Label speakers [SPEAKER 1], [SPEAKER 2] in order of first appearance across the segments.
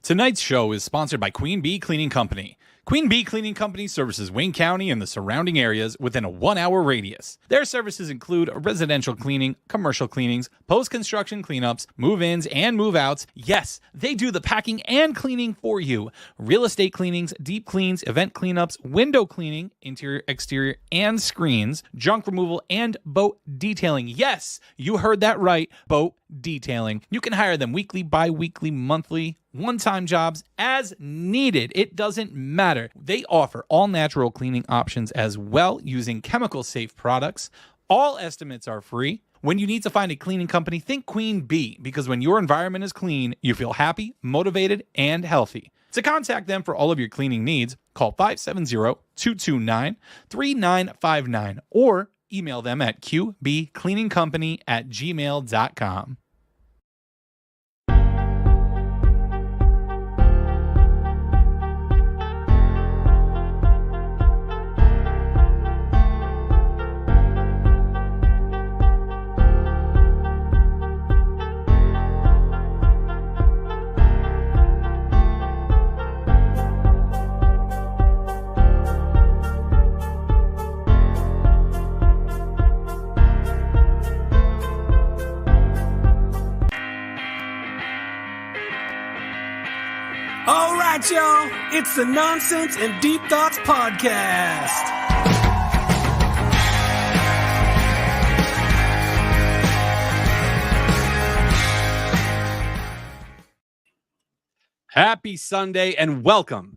[SPEAKER 1] Tonight's show is sponsored by Queen Bee Cleaning Company. Queen Bee Cleaning Company services Wayne County and the surrounding areas within a 1-hour radius. Their services include residential cleaning, commercial cleanings, post-construction cleanups, move-ins and move-outs. Yes, they do the packing and cleaning for you. Real estate cleanings, deep cleans, event cleanups, window cleaning, interior, exterior, and screens, junk removal, and boat detailing. Yes, you heard that right, boat detailing. You can hire them weekly, bi-weekly, monthly, one-time jobs as needed. It doesn't matter. They offer all natural cleaning options as well using chemical-safe products. All estimates are free. When you need to find a cleaning company, think Queen Bee, because when your environment is clean, you feel happy, motivated, and healthy. To contact them for all of your cleaning needs, call 570-229-3959 or email them at qbcleaningcompany@gmail.com.
[SPEAKER 2] All right, y'all, it's the Nonsense and Deep Thoughts Podcast.
[SPEAKER 1] Happy Sunday and welcome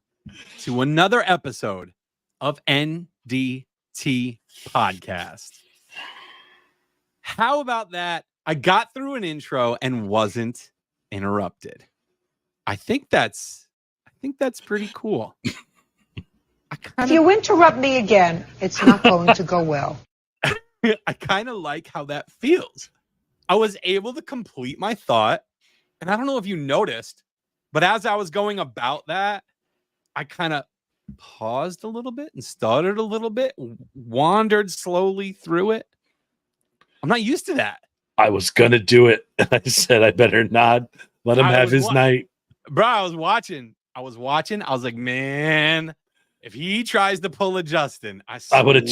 [SPEAKER 1] to another episode of NDT Podcast. How about that? I got through an intro and wasn't interrupted. I think that's pretty cool.
[SPEAKER 3] If you interrupt me again, it's not going to go well.
[SPEAKER 1] I kind of like how that feels. I was able to complete my thought, and I don't know if you noticed, but as I was going about that, I kind of paused a little bit and stuttered a little bit, wandered slowly through it. I'm not used to that.
[SPEAKER 4] I was going to do it, and I said I better not let him have his night.
[SPEAKER 1] Bro, I was watching. I was like, man, if he tries to pull a Justin, I would have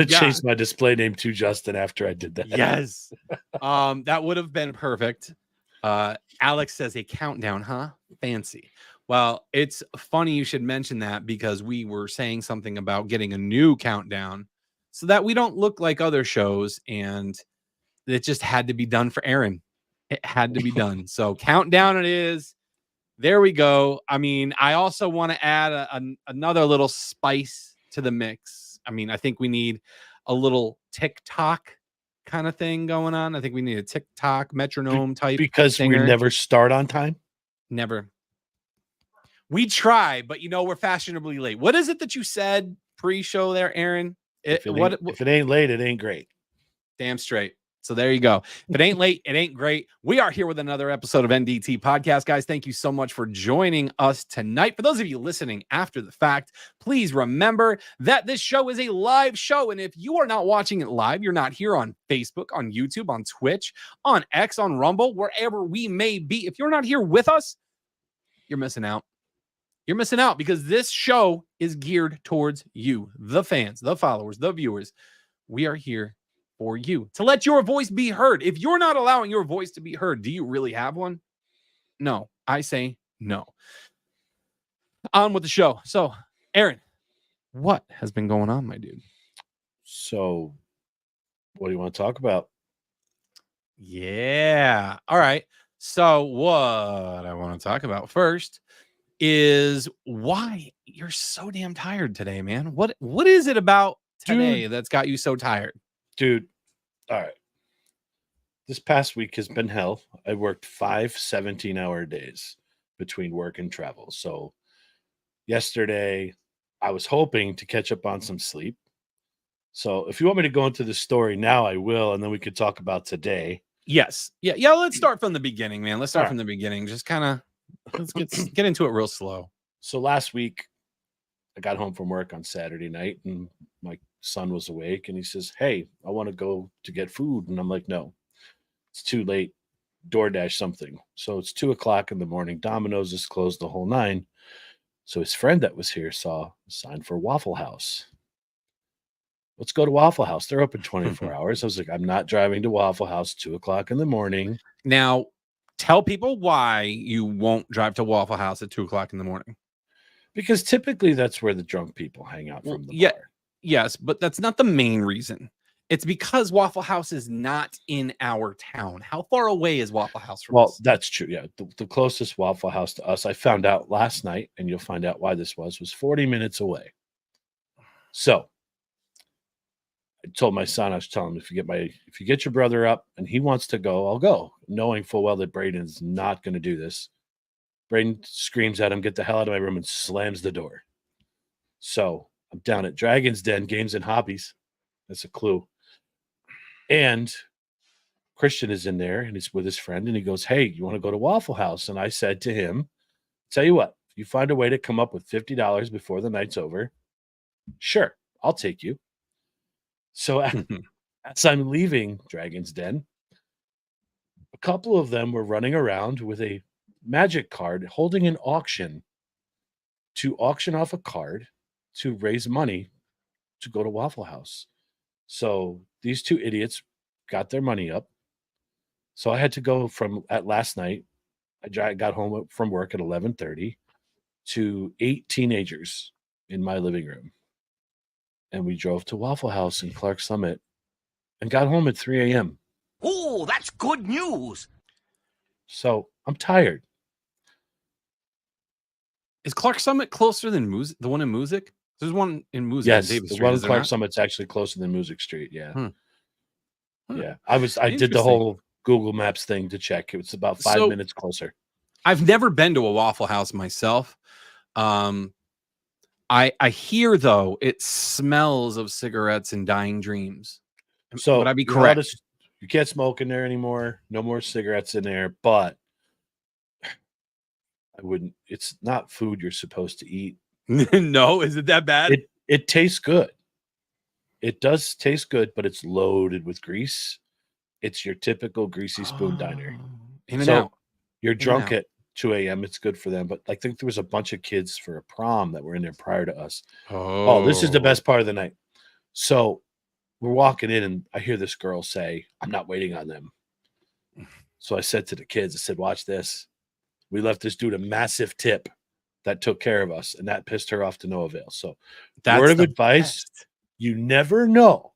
[SPEAKER 4] changed my display name to Justin after I did that.
[SPEAKER 1] Yes. That would have been perfect. Alex says a countdown, huh? Fancy. Well, it's funny you should mention that because we were saying something about getting a new countdown so that we don't look like other shows, and it just had to be done for Aaron. It had to be done. So countdown it is. There we go. I mean, I also want to add another little spice to the mix. I mean, I think we need a little TikTok kind of thing going on. I think we need a TikTok metronome type.
[SPEAKER 4] Because singer. We never start on time?
[SPEAKER 1] Never. We try, but we're fashionably late. What is it that you said pre-show there, Aaron?
[SPEAKER 4] If it ain't late, it ain't great.
[SPEAKER 1] Damn straight. So there you go. If it ain't late, it ain't great. We are here with another episode of NDT Podcast. Guys, thank you so much for joining us tonight. For those of you listening after the fact, please remember that this show is a live show. And if you are not watching it live, you're not here on Facebook, on YouTube, on Twitch, on X, on Rumble, wherever we may be. If you're not here with us, you're missing out. You're missing out because this show is geared towards you, the fans, the followers, the viewers. We are here for you to let your voice be heard. If you're not allowing your voice to be heard, do you really have one? No, I say no. On with the show. So, Aaron, what has been going on, my dude?
[SPEAKER 4] So, what do you want to talk about?
[SPEAKER 1] Yeah. All right. So, what I want to talk about first is why you're so damn tired today, man. What is it about today that's got you so tired?
[SPEAKER 4] Dude, all right. This past week has been hell. I worked 5 17-hour days between work and travel. So yesterday, I was hoping to catch up on some sleep. So if you want me to go into the story now, I will, and then we could talk about today.
[SPEAKER 1] Yes. Yeah. Let's start from the beginning, man. Let's start from the beginning. Just kind of let's get into it real slow.
[SPEAKER 4] So last week, I got home from work on Saturday night, and my son was awake, and he says, "Hey, I want to go to get food." And I'm like, "No, it's too late. DoorDash something. So it's 2:00 in the morning. Domino's is closed the whole nine. So his friend that was here saw a sign for Waffle House. Let's go to Waffle House. They're open 24 hours. I was like, I'm not driving to Waffle House 2:00 in the morning.
[SPEAKER 1] Now, tell people why you won't drive to Waffle House at 2:00 in the morning.
[SPEAKER 4] Because typically that's where the drunk people hang out from the bar.
[SPEAKER 1] Yes, but that's not the main reason. It's because Waffle House is not in our town. How far away is Waffle House from us?
[SPEAKER 4] That's true. Yeah. The closest Waffle House to us, I found out last night, and you'll find out why this was 40 minutes away. So I told my son, I was telling him, if you get your brother up and he wants to go, I'll go, knowing full well that Braden's not going to do this. Braden screams at him, get the hell out of my room, and slams the door. So I'm down at Dragon's Den, Games and Hobbies. That's a clue. And Christian is in there, and he's with his friend, and he goes, hey, you want to go to Waffle House? And I said to him, tell you what, if you find a way to come up with $50 before the night's over, sure, I'll take you. So as I'm leaving Dragon's Den, a couple of them were running around with a magic card holding an auction to auction off a card to raise money to go to Waffle House. So these two idiots got their money up. So I had to go at last night. I got home from work at 11:30 to 8 teenagers in my living room. And we drove to Waffle House in Clark Summit and got home at 3 a.m.
[SPEAKER 2] Oh, that's good news.
[SPEAKER 4] So I'm tired.
[SPEAKER 1] Is Clark Summit closer than the one in Music? There's one in Music.
[SPEAKER 4] Yes,
[SPEAKER 1] Davis
[SPEAKER 4] the
[SPEAKER 1] Street,
[SPEAKER 4] one in Clark Summit's actually closer than Music Street. Yeah. Yeah. I did the whole Google Maps thing to check. It was about 5 minutes closer.
[SPEAKER 1] I've never been to a Waffle House myself. I hear, though, it smells of cigarettes and dying dreams.
[SPEAKER 4] So
[SPEAKER 1] would I be correct?
[SPEAKER 4] You can't smoke in there anymore. No more cigarettes in there, but I wouldn't. It's not food you're supposed to eat.
[SPEAKER 1] No, is it that bad?
[SPEAKER 4] It tastes good. It does taste good, but it's loaded with grease. It's your typical greasy spoon diner.
[SPEAKER 1] In and out.
[SPEAKER 4] You're drunk at 2 a.m. It's good for them. But I think there was a bunch of kids for a prom that were in there prior to us. Oh, this is the best part of the night. So we're walking in, and I hear this girl say, I'm not waiting on them. So I said to the kids, I said, watch this. We left this dude a massive tip that took care of us, and that pissed her off to no avail. So word of advice, you never know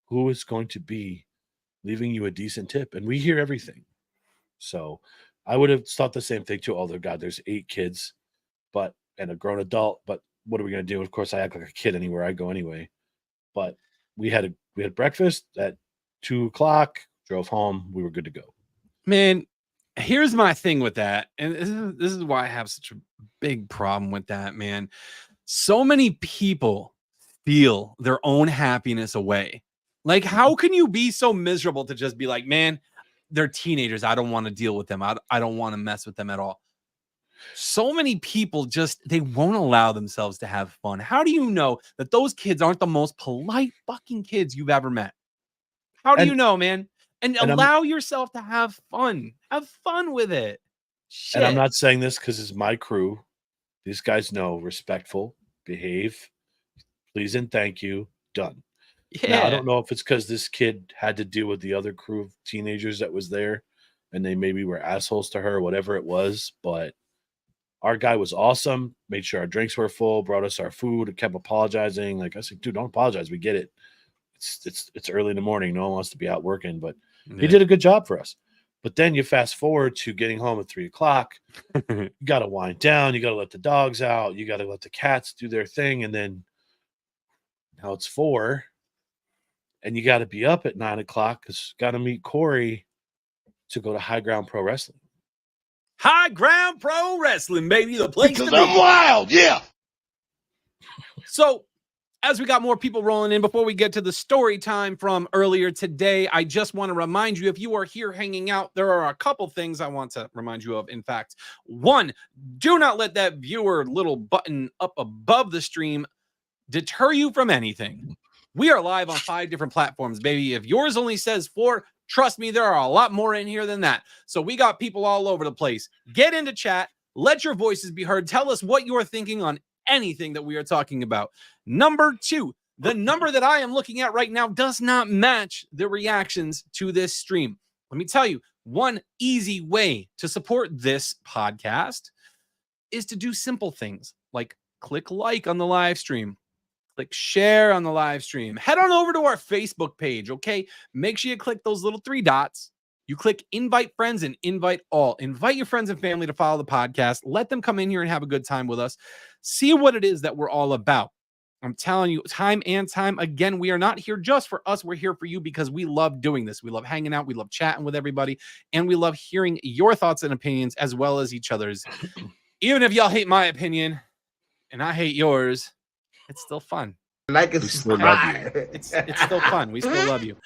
[SPEAKER 4] who is going to be leaving you a decent tip. And we hear everything. So I would have thought the same thing too. Although, God, there's 8 kids, and a grown adult. But what are we going to do? Of course, I act like a kid anywhere I go anyway. But we had breakfast at 2:00, drove home. We were good to go.
[SPEAKER 1] Man, here's my thing with that. And this is why I have such a big problem with that, man. So many people steal their own happiness away. Like, how can you be so miserable to just be like, man, they're teenagers. I don't want to deal with them. I don't want to mess with them at all. So many people they won't allow themselves to have fun. How do you know that those kids aren't the most polite fucking kids you've ever met? How do you know, man? And allow yourself to have fun. Have fun with it. Shit.
[SPEAKER 4] And I'm not saying this because it's my crew. These guys know respectful, behave, please and thank you, done. Yeah. Now, I don't know if it's because this kid had to deal with the other crew of teenagers that was there and they maybe were assholes to her, whatever it was, but our guy was awesome, made sure our drinks were full, brought us our food, kept apologizing. Like I said, dude, don't apologize. We get it. It's early in the morning. No one wants to be out working, but he did a good job for us. But then you fast forward to getting home at 3:00. You got to wind down. You got to let the dogs out. You got to let the cats do their thing. And then now it's 4. And you got to be up at 9:00 because got to meet Corey to go to High Ground Pro Wrestling.
[SPEAKER 1] High Ground Pro Wrestling, baby. The place
[SPEAKER 5] because I'm wild, yeah.
[SPEAKER 1] So, as we got more people rolling in, before we get to the story time from earlier today, I just want to remind you, if you are here hanging out, there are a couple things I want to remind you of. In fact, 1, do not let that viewer little button up above the stream deter you from anything. We are live on 5 different platforms, baby. If yours only says 4,
[SPEAKER 5] Trust me, there are a lot more in here than that. So we got people all over the place. Get into chat. Let your voices be heard. Tell us what you're thinking on anything that we are talking about. Number 2, the number that I am looking at right now does not match the reactions to this stream. Let me tell you, one easy way to support this podcast is to do simple things like click like on the live stream, click share on the live stream, head on over to our Facebook page, okay? Make sure you click those little 3 dots. You click invite friends and invite all. Invite your friends and family to follow the podcast. Let them come in here and have a good time with us. See what it is that we're all about. I'm telling you, time and time again, we are not here just for us. We're here for you because we love doing this. We love hanging out. We love chatting with everybody. And we love hearing your thoughts and opinions as well as each other's. Even if y'all hate my opinion and I hate yours, it's still fun.
[SPEAKER 6] Like and subscribe.
[SPEAKER 5] It's still fun. We still love you.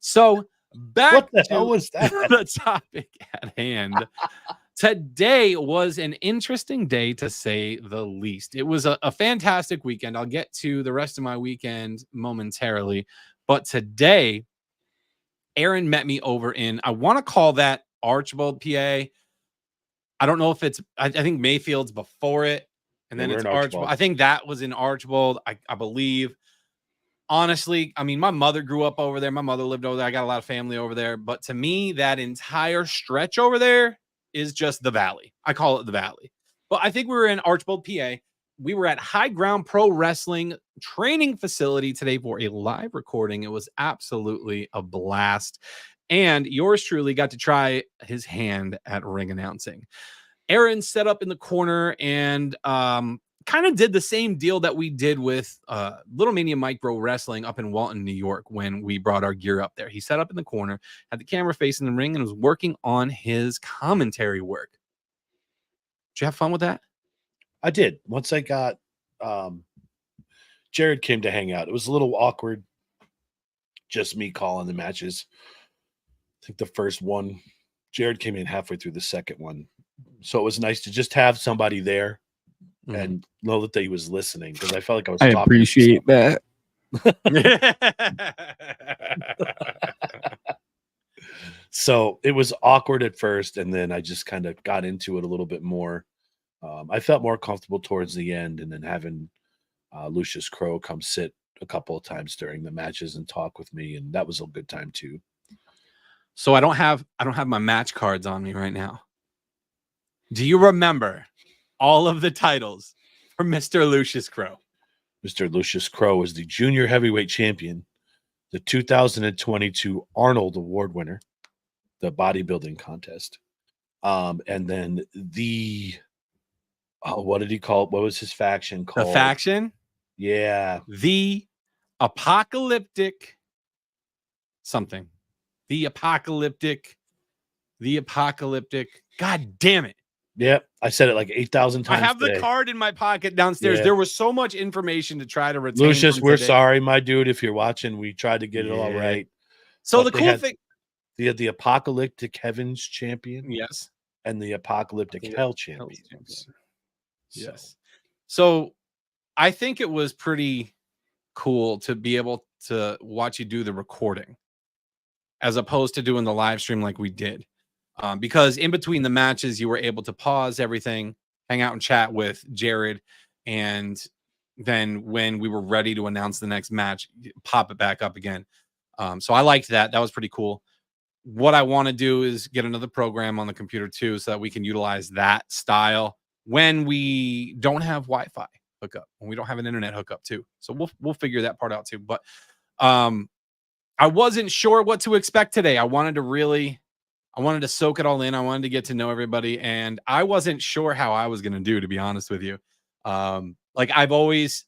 [SPEAKER 5] So back
[SPEAKER 4] What the
[SPEAKER 5] to
[SPEAKER 4] hell was that?
[SPEAKER 5] the topic at hand. Today was an interesting day, to say the least. It was a fantastic weekend. I'll get to the rest of my weekend momentarily. But today, Aaron met me over in, I want to call that Archibald, PA. I don't know if it's, I think Mayfield's before it. And then
[SPEAKER 4] We're
[SPEAKER 5] it's
[SPEAKER 4] in
[SPEAKER 5] Archibald.
[SPEAKER 4] Archibald.
[SPEAKER 5] I think that was in Archibald, I believe. Honestly, I mean, my mother grew up over there. My mother lived over there. I got a lot of family over there. But to me, that entire stretch over there is just the valley. I call it the valley. But I think we were in Archibald, PA. We were at High Ground Pro Wrestling training facility today for a live recording. It was absolutely a blast. And yours truly got to try his hand at ring announcing. Aaron set up in the corner and kind of did the same deal that we did with Little Mania Micro Wrestling up in Walton, New York, when we brought our gear up there. He set up in the corner, had the camera facing the ring, and was working on his commentary work. Did you have fun with that?
[SPEAKER 4] I did. Once I got Jared came to hang out. It was a little awkward. Just me calling the matches. I think the first one, Jared came in halfway through the second one. So it was nice to just have somebody there and know that he was listening, because I felt like I was talking.
[SPEAKER 6] Appreciate that.
[SPEAKER 4] So it was awkward at first, and then I just kind of got into it a little bit more. I felt more comfortable towards the end, and then having Lucius Crowe come sit a couple of times during the matches and talk with me, and that was a good time too.
[SPEAKER 5] So I don't have my match cards on me right now. Do you remember all of the titles for Mr. Lucius Crowe?
[SPEAKER 4] Mr. Lucius Crowe is the junior heavyweight champion, the 2022 Arnold Award winner, the bodybuilding contest. And then the, what did he call it? What was his faction called?
[SPEAKER 5] The faction?
[SPEAKER 4] Yeah.
[SPEAKER 5] The apocalyptic something. The apocalyptic. God damn it.
[SPEAKER 4] Yep. I said it like 8,000 times.
[SPEAKER 5] I have
[SPEAKER 4] today.
[SPEAKER 5] the card in my pocket downstairs.
[SPEAKER 4] Yeah.
[SPEAKER 5] There was so much information to try to retain.
[SPEAKER 4] Lucius,
[SPEAKER 5] from
[SPEAKER 4] we're
[SPEAKER 5] today.
[SPEAKER 4] sorry, my dude. If you're watching, we tried to get it all right.
[SPEAKER 5] So
[SPEAKER 4] But
[SPEAKER 5] the
[SPEAKER 4] they
[SPEAKER 5] cool
[SPEAKER 4] had-
[SPEAKER 5] thing.
[SPEAKER 4] They had the apocalyptic heavens champion
[SPEAKER 5] Yes.
[SPEAKER 4] and the apocalyptic hell champions.
[SPEAKER 5] Yes. So I think it was pretty cool to be able to watch you do the recording as opposed to doing the live stream like we did. Because in between the matches, you were able to pause everything, hang out and chat with Jared. And then when we were ready to announce the next match, pop it back up again. So I liked that. That was pretty cool. What I want to do is get another program on the computer too, so that we can utilize that style when we don't have Wi-Fi hookup, when we don't have an internet hookup too. So we'll figure that part out too. But I wasn't sure what to expect today. I wanted to soak it all in. I wanted to get to know everybody, and I wasn't sure how I was going to do, to be honest with you. Like I've always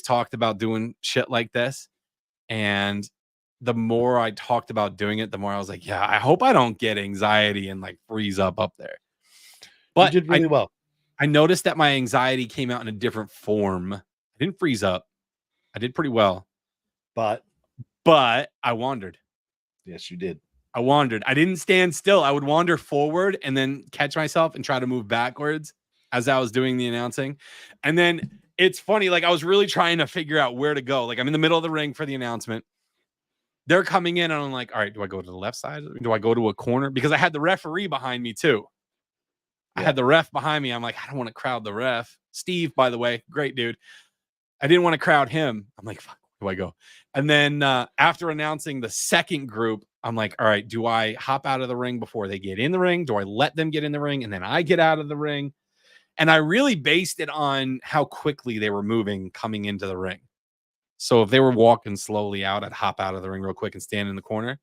[SPEAKER 5] talked about doing shit like this, and the more I talked about doing it, the more I was like, yeah, I hope I don't get anxiety and like freeze up there. But
[SPEAKER 4] you did really well.
[SPEAKER 5] I noticed that my anxiety came out in a different form. I didn't freeze up. I did pretty well. But I wandered.
[SPEAKER 4] Yes, you did.
[SPEAKER 5] I wandered. I didn't stand still. I would wander forward and then catch myself and try to move backwards as I was doing the announcing. And then it's funny, like I was really trying to figure out where to go. Like I'm in the middle of the ring for the announcement. they're coming in and I'm like, all right, do I go to the left side? Do I go to a corner? Because I had the referee behind me too. I had the ref behind me. I'm like, I don't want to crowd the ref. Steve, by the way, great dude. I didn't want to crowd him. I'm like, fuck, where do I go? And then after announcing the second group, I'm like, all right, do I hop out of the ring before they get in the ring? Do I let them get in the ring and then I get out of the ring? And I really based it on how quickly they were moving coming into the ring. So if they were walking slowly out, I'd hop out of the ring real quick and stand in the corner.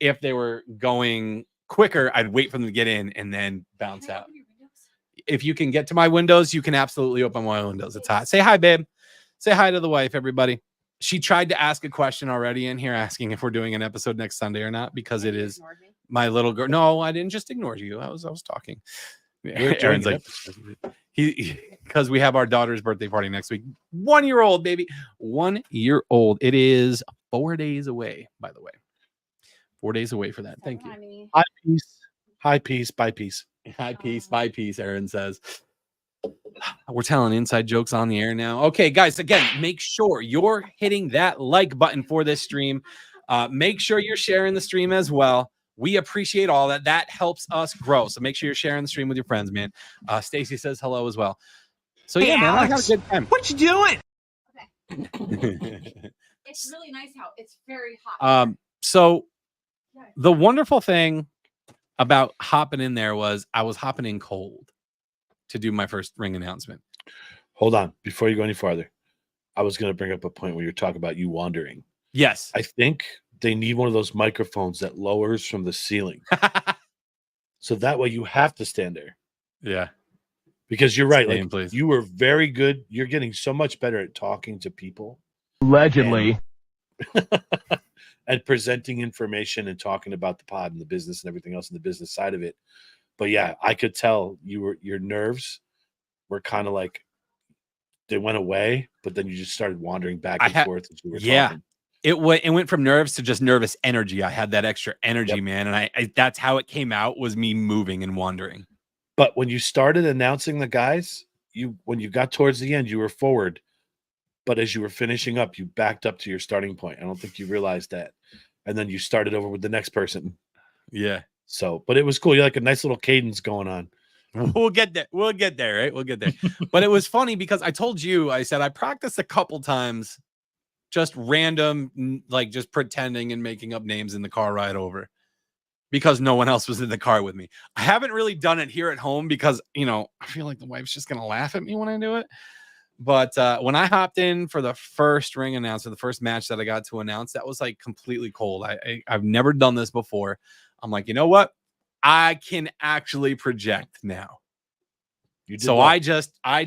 [SPEAKER 5] If they were going quicker, I'd wait for them to get in and then bounce out. If you can get to my windows, you can absolutely open my windows. It's hot. Say hi, babe. Say hi to the wife, everybody. She tried to ask a question already in here, asking if we're doing an episode next Sunday or not, because it is my little girl. No, I didn't just ignore you. I was talking. Aaron's like, because we have our daughter's birthday party next week. 1 year old, baby. 1 year old. It is 4 days away, by the way. 4 days away for that. Thank you.
[SPEAKER 4] High peace. High peace. Bye peace.
[SPEAKER 5] High peace. Bye peace, Aaron says. We're telling inside jokes on the air now. Okay, guys, again, make sure you're hitting that like button for this stream. Make sure you're sharing the stream as well. We appreciate all that. That helps us grow. So make sure you're sharing the stream with your friends, man. Stacy says hello as well. So yeah, man, I had a good time.
[SPEAKER 2] What you doing?
[SPEAKER 7] It's really nice out. It's very hot.
[SPEAKER 5] So the wonderful thing about hopping in there was I was hopping in cold to do my first ring announcement.
[SPEAKER 4] Hold on. Before you go any farther, I was going to bring up a point where you're talking about you wandering.
[SPEAKER 5] Yes.
[SPEAKER 4] I think they need one of those microphones that lowers from the ceiling. So that way you have to stand there.
[SPEAKER 5] Yeah.
[SPEAKER 4] Because you're right.
[SPEAKER 5] Stay in
[SPEAKER 4] Like,
[SPEAKER 5] place.
[SPEAKER 4] you were very good. You're getting so much better at talking to people.
[SPEAKER 6] Allegedly.
[SPEAKER 4] And presenting information and talking about the pod and the business and everything else in the business side of it. But yeah, I could tell your nerves were kind of like they went away, but then you just started wandering back and forth as you were talking.
[SPEAKER 5] It went from nerves to just nervous energy. I had that extra energy, man, and I that's how it came out, was me moving and wandering.
[SPEAKER 4] But when you started announcing the guys, when you got towards the end, you were forward. But as you were finishing up, you backed up to your starting point. I don't think you realized that. And then you started over with the next person.
[SPEAKER 5] Yeah.
[SPEAKER 4] So, but it was cool. You had like a nice little cadence going on.
[SPEAKER 5] We'll get there. We'll get there, right? We'll get there. But it was funny because I told you, I said I practiced a couple times, just random, like just pretending and making up names in the car ride over, because no one else was in the car with me. I haven't really done it here at home because, I feel like the wife's just going to laugh at me when I do it. But when I hopped in for the first ring announcement, the first match that I got to announce, that was like completely cold. I've never done this before. I'm like, you know what? I can actually project now. So well. I just I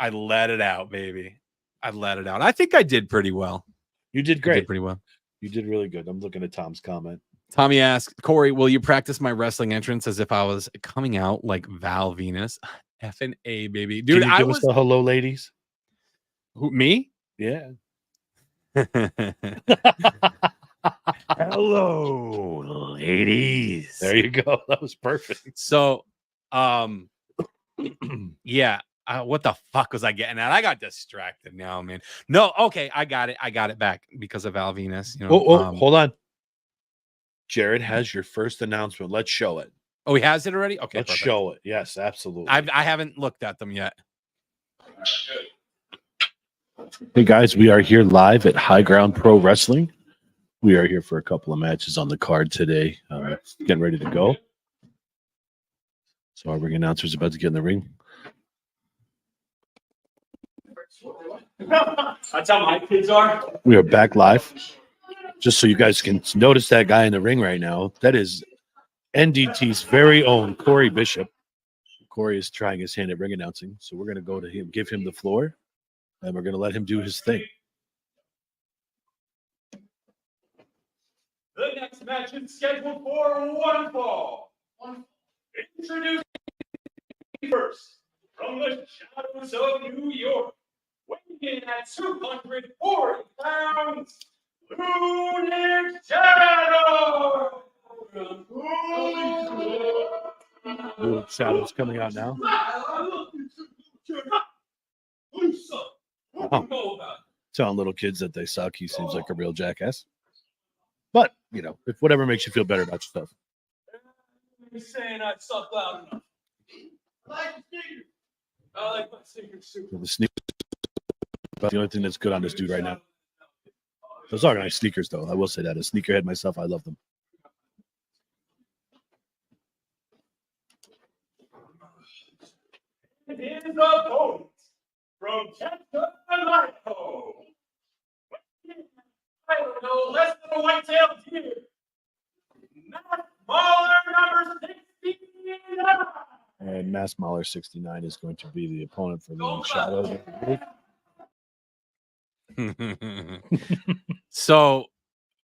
[SPEAKER 5] let it out, baby. I let it out. I think I did pretty well.
[SPEAKER 4] You did great.
[SPEAKER 5] You did pretty well.
[SPEAKER 4] You did really good. I'm looking at Tom's comment.
[SPEAKER 5] Tommy asked, Corey, will you practice my wrestling entrance as if I was coming out like Val Venus? Effing A, baby. Dude,
[SPEAKER 4] Can you give us the hello, ladies?
[SPEAKER 5] Who, me?
[SPEAKER 4] Yeah.
[SPEAKER 6] Hello, ladies.
[SPEAKER 4] There you go. That was perfect.
[SPEAKER 5] So, yeah. What the fuck was I getting at? I got distracted now, man. No, okay, I got it back because of Val Venus.
[SPEAKER 4] Hold on. Jared has your first announcement. Let's show it.
[SPEAKER 5] Oh, he has it already? Okay,
[SPEAKER 4] let's show it. Yes, absolutely.
[SPEAKER 5] I haven't looked at them yet.
[SPEAKER 4] Hey guys, we are here live at High Ground Pro Wrestling. We are here for a couple of matches on the card today. Getting ready to go. So our ring announcer's about to get in the ring.
[SPEAKER 8] That's how my kids are.
[SPEAKER 4] We are back live. Just so you guys can notice that guy in the ring right now. That is NDT's very own Corey Bishop. Corey is trying his hand at ring announcing. So we're going to go to him, give him the floor, and we're going to let him do his thing.
[SPEAKER 8] The next match is scheduled for one fall. Introducing first from the shadows of New York, weighing in at 240 pounds, Lunar Shadow.
[SPEAKER 4] Little Shadow's coming out now. Oh. Telling little kids that they suck. He seems like a real jackass. But, you know, if whatever makes you feel better about yourself.
[SPEAKER 8] You're saying I suck loud enough. I like the sneakers. I like my sneakers too.
[SPEAKER 4] The sneakers, the only thing that's good on this dude right now. Those are nice sneakers, though. I will say that. A sneakerhead myself, I love them.
[SPEAKER 8] His opponent from Texas, Idaho. I don't know, less than a white-tailed deer. Matt Mahler, number 69.
[SPEAKER 4] And Mass Mahler 69 is going to be the opponent for the Shadow.
[SPEAKER 5] So,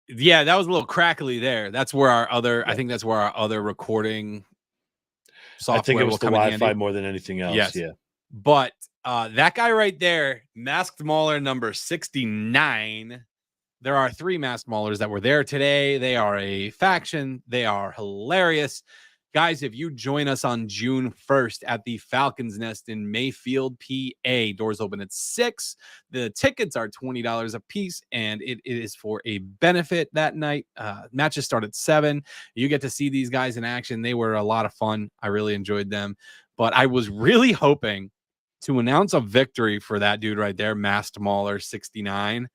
[SPEAKER 5] yeah, that was a little crackly there. That's where our other, I think that's where our other recording software
[SPEAKER 4] I think it was
[SPEAKER 5] will
[SPEAKER 4] the
[SPEAKER 5] come in
[SPEAKER 4] Wi-Fi
[SPEAKER 5] handy.
[SPEAKER 4] more than anything else.
[SPEAKER 5] Yes.
[SPEAKER 4] Yeah.
[SPEAKER 5] But that guy right there, Masked Mauler number 69. There are 3 Masked Maulers that were there today. They are a faction. They are hilarious. Guys, if you join us on June 1st at the Falcon's Nest in Mayfield, PA, doors open at 6. The tickets are $20 a piece, and it is for a benefit that night. Matches start at 7. You get to see these guys in action. They were a lot of fun. I really enjoyed them. But I was really hoping to announce a victory for that dude right there, Masked Mauler 69.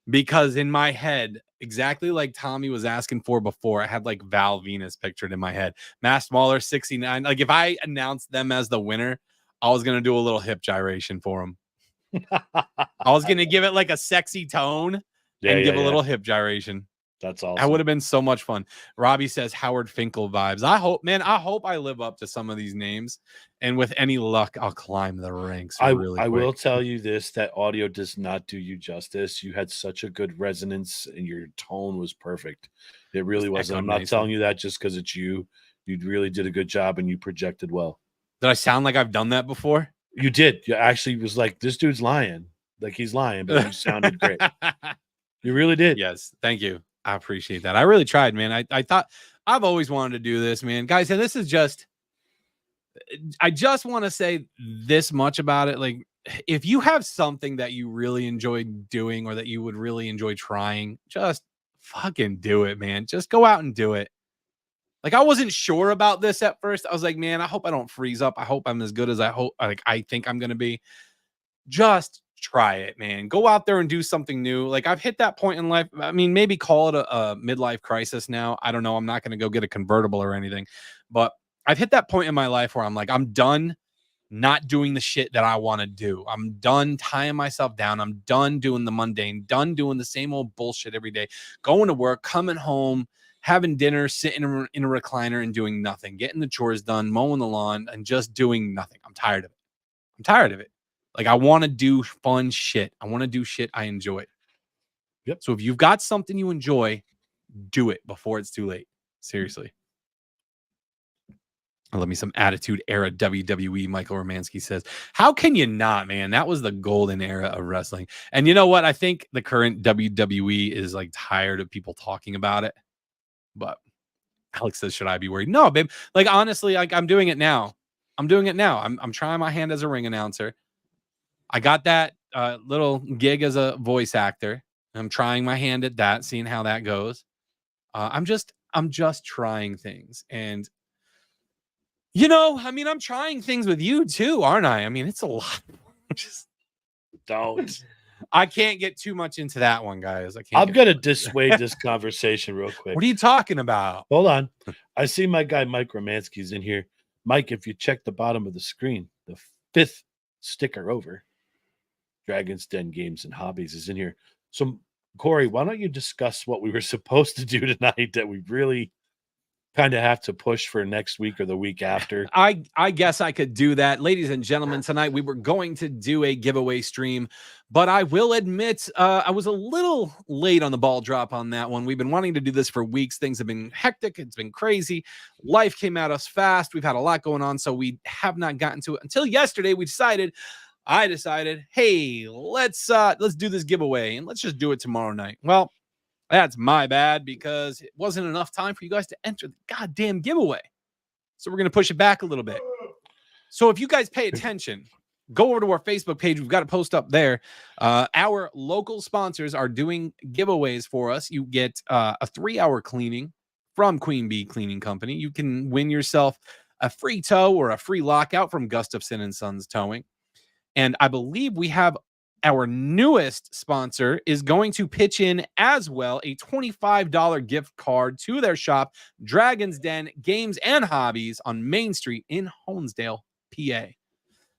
[SPEAKER 5] Because in my head, exactly like Tommy was asking for before, I had like Val Venus pictured in my head. Masked Mauler 69. Like if I announced them as the winner, I was going to do a little hip gyration for them. I was going to give it like a sexy tone and give a little hip gyration.
[SPEAKER 4] That's awesome.
[SPEAKER 5] That would have been so much fun. Robbie says Howard Finkel vibes. I hope I live up to some of these names. And with any luck, I'll climb the ranks.
[SPEAKER 4] I
[SPEAKER 5] quick.
[SPEAKER 4] will tell you this, that audio does not do you justice. You had such a good resonance and your tone was perfect. It really was. I'm not telling you that just because it's you. You really did a good job and you projected well.
[SPEAKER 5] Did I sound like I've done that before?
[SPEAKER 4] You did. You actually was like, this dude's lying. Like he's lying, but you sounded great. You really did.
[SPEAKER 5] Yes. Thank you. I appreciate that. I really tried, man. I thought I've always wanted to do this, man. Guys, and this is just, I just want to say this much about it. Like, if you have something that you really enjoy doing or that you would really enjoy trying, just fucking do it, man. Just go out and do it. Like, I wasn't sure about this at first. I was like, man, I hope I don't freeze up. I hope I'm as good as I think I'm going to be. Just try it, man. Go out there and do something new. Like, I've hit that point in life. I mean, maybe call it a midlife crisis now. I don't know. I'm not going to go get a convertible or anything, but I've hit that point in my life where I'm like, I'm done not doing the shit that I want to do. I'm done tying myself down. I'm done doing the mundane, done doing the same old bullshit every day, going to work, coming home, having dinner, sitting in a recliner and doing nothing, getting the chores done, mowing the lawn and just doing nothing. I'm tired of it. I'm tired of it. Like, I want to do fun shit. I want to do shit I enjoy.
[SPEAKER 4] Yep.
[SPEAKER 5] So if you've got something you enjoy, do it before it's too late. Seriously. Let me some Attitude Era WWE. Michael Romansky says, how can you not, man? That was the golden era of wrestling. And you know what? I think the current WWE is like tired of people talking about it. But Alex says, should I be worried? No, babe. Like, honestly, like, I'm doing it now. I'm trying my hand as a ring announcer. I got that little gig as a voice actor. I'm trying my hand at that, seeing how that goes. I'm just trying things. And, you know, I mean, I'm trying things with you too, aren't I? I mean, it's a lot. Just
[SPEAKER 4] don't.
[SPEAKER 5] I can't get too much into that one, guys.
[SPEAKER 4] I'm going to dissuade this conversation real quick.
[SPEAKER 5] What are you talking about?
[SPEAKER 4] Hold on. I see my guy, Mike Romansky's in here. Mike, if you check the bottom of the screen, the 5th sticker over, Dragon's Den Games and Hobbies is in here. So, Corey, why don't you discuss what we were supposed to do tonight that we really kind of have to push for next week or the week after?
[SPEAKER 5] I guess I could do that. Ladies and gentlemen, tonight we were going to do a giveaway stream, but I will admit I was a little late on the ball drop on that one. We've been wanting to do this for weeks. Things have been hectic. It's been crazy. Life came at us fast. We've had a lot going on, so we have not gotten to it until yesterday. I decided, hey, let's do this giveaway and let's just do it tomorrow night. Well, that's my bad because it wasn't enough time for you guys to enter the goddamn giveaway. So we're going to push it back a little bit. So if you guys pay attention, go over to our Facebook page. We've got a post up there. Our local sponsors are doing giveaways for us. You get a 3-hour cleaning from Queen Bee Cleaning Company. You can win yourself a free tow or a free lockout from Gustafson and Sons Towing. And I believe we have our newest sponsor is going to pitch in as well a $25 gift card to their shop, Dragon's Den Games and Hobbies on Main Street in Honesdale, PA.